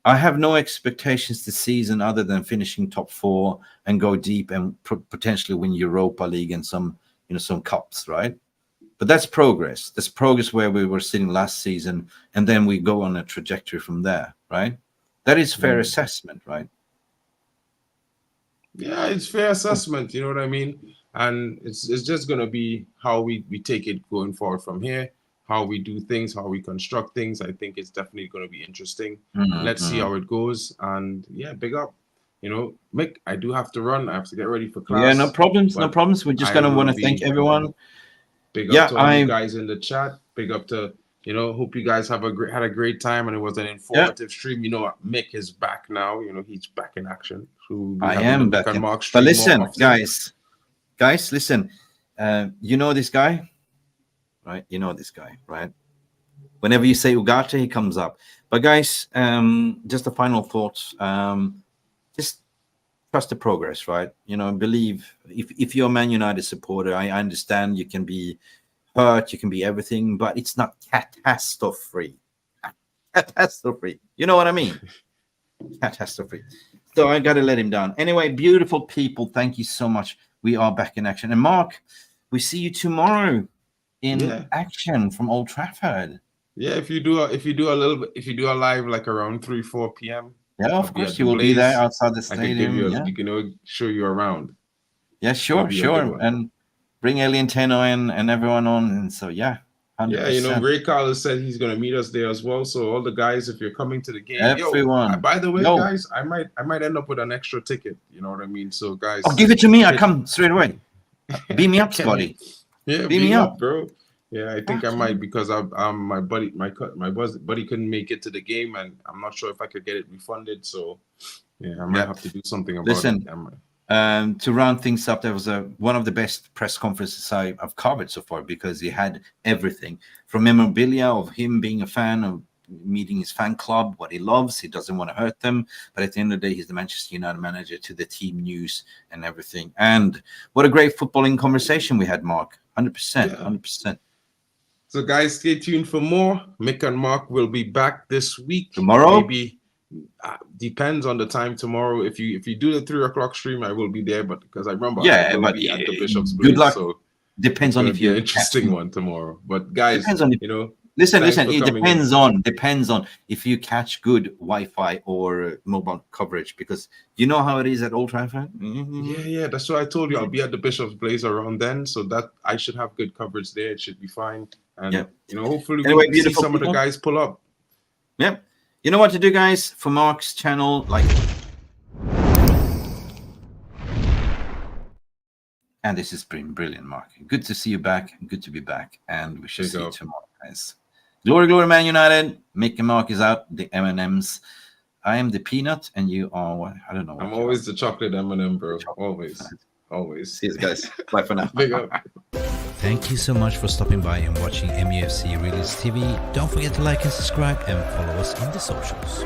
Speaker 4: I have no expectations this season other than finishing top 4 and go deep and potentially win Europa League and some cups, right? But that's progress. That's progress where we were sitting last season, and then we go on a trajectory from there, right? That is fair assessment, right?
Speaker 6: Yeah, it's fair assessment. You know what I mean? And it's just gonna be how we take it going forward from here. How we do things, how we construct things. I think it's definitely going to be interesting. Let's see how it goes. And yeah, big up. Mick, I do have to run. I have to get ready for class.
Speaker 4: Yeah, no problems. No problems. We're just going to want to thank everyone.
Speaker 6: Big up to all you guys in the chat. Big up to, hope you guys had a great time and it was an informative stream. Mick is back now. He's back in action. So
Speaker 4: I am back. But listen, guys, listen. You know this guy? Right, you know this guy, right? Whenever you say Ugarte, he comes up. But guys, just a final thought. Just trust the progress, right? Believe. If you're a Man United supporter, I understand you can be hurt, you can be everything, but it's not catastrophe. Catastrophe. You know what I mean? Catastrophe. So I got to let him down. Anyway, beautiful people, thank you so much. We are back in action. And Mark, we see you tomorrow in action from Old Trafford.
Speaker 6: Yeah, if you do a live like around 3-4 p.m.
Speaker 4: Yeah, of course you will be there outside the stadium.
Speaker 6: I can show you around.
Speaker 4: Yeah, sure. And bring Alien Tenno and everyone on. And so 100%.
Speaker 6: Yeah, Ray Carlos said he's gonna meet us there as well. So all the guys, if you're coming to the game,
Speaker 4: everyone.
Speaker 6: By the way, guys, I might end up with an extra ticket. You know what I mean? So guys,
Speaker 4: give it to me. I come straight away. Beam me up, Scotty.
Speaker 6: Yeah, beam me up, bro. Yeah, I think I might because my buddy couldn't make it to the game, and I'm not sure if I could get it refunded. So yeah, I might have to do something about it.
Speaker 4: To round things up, there was one of the best press conferences I've covered so far because he had everything from memorabilia of him being a fan of meeting his fan club, what he loves. He doesn't want to hurt them, but at the end of the day, he's the Manchester United manager, to the team news and everything. And what a great footballing conversation we had, Mark. 100%.
Speaker 6: So guys, stay tuned for more. Mick and Mark will be back this week.
Speaker 4: Tomorrow?
Speaker 6: Maybe depends on the time tomorrow. If you do the 3 o'clock stream, I will be there, but because I remember I will be at the Bishop's Place.
Speaker 4: Good luck.
Speaker 6: So
Speaker 4: depends on if you're
Speaker 6: an interesting one tomorrow. But guys,
Speaker 4: listen, it depends on if you catch good Wi-Fi or mobile coverage, because you know how it is at Old Trafford.
Speaker 6: Yeah, that's what I told you. I'll be at the Bishop's Place around then, so that I should have good coverage there. It should be fine, and hopefully we'll see some of the guys pull up.
Speaker 4: Yep. You know what to do, guys. For Mark's channel, and this has been brilliant, Mark. Good to see you back. Good to be back, and we shall see you tomorrow, guys. Glory, glory, Man United. Mick and Mark is out. The M&Ms. I am the peanut, and you are what? I don't know.
Speaker 6: I'm always the chocolate M&M, bro. Always.
Speaker 4: See you guys. Bye for now.
Speaker 6: Big up.
Speaker 19: Thank you so much for stopping by and watching MUFC Realist TV. Don't forget to like and subscribe and follow us on the socials.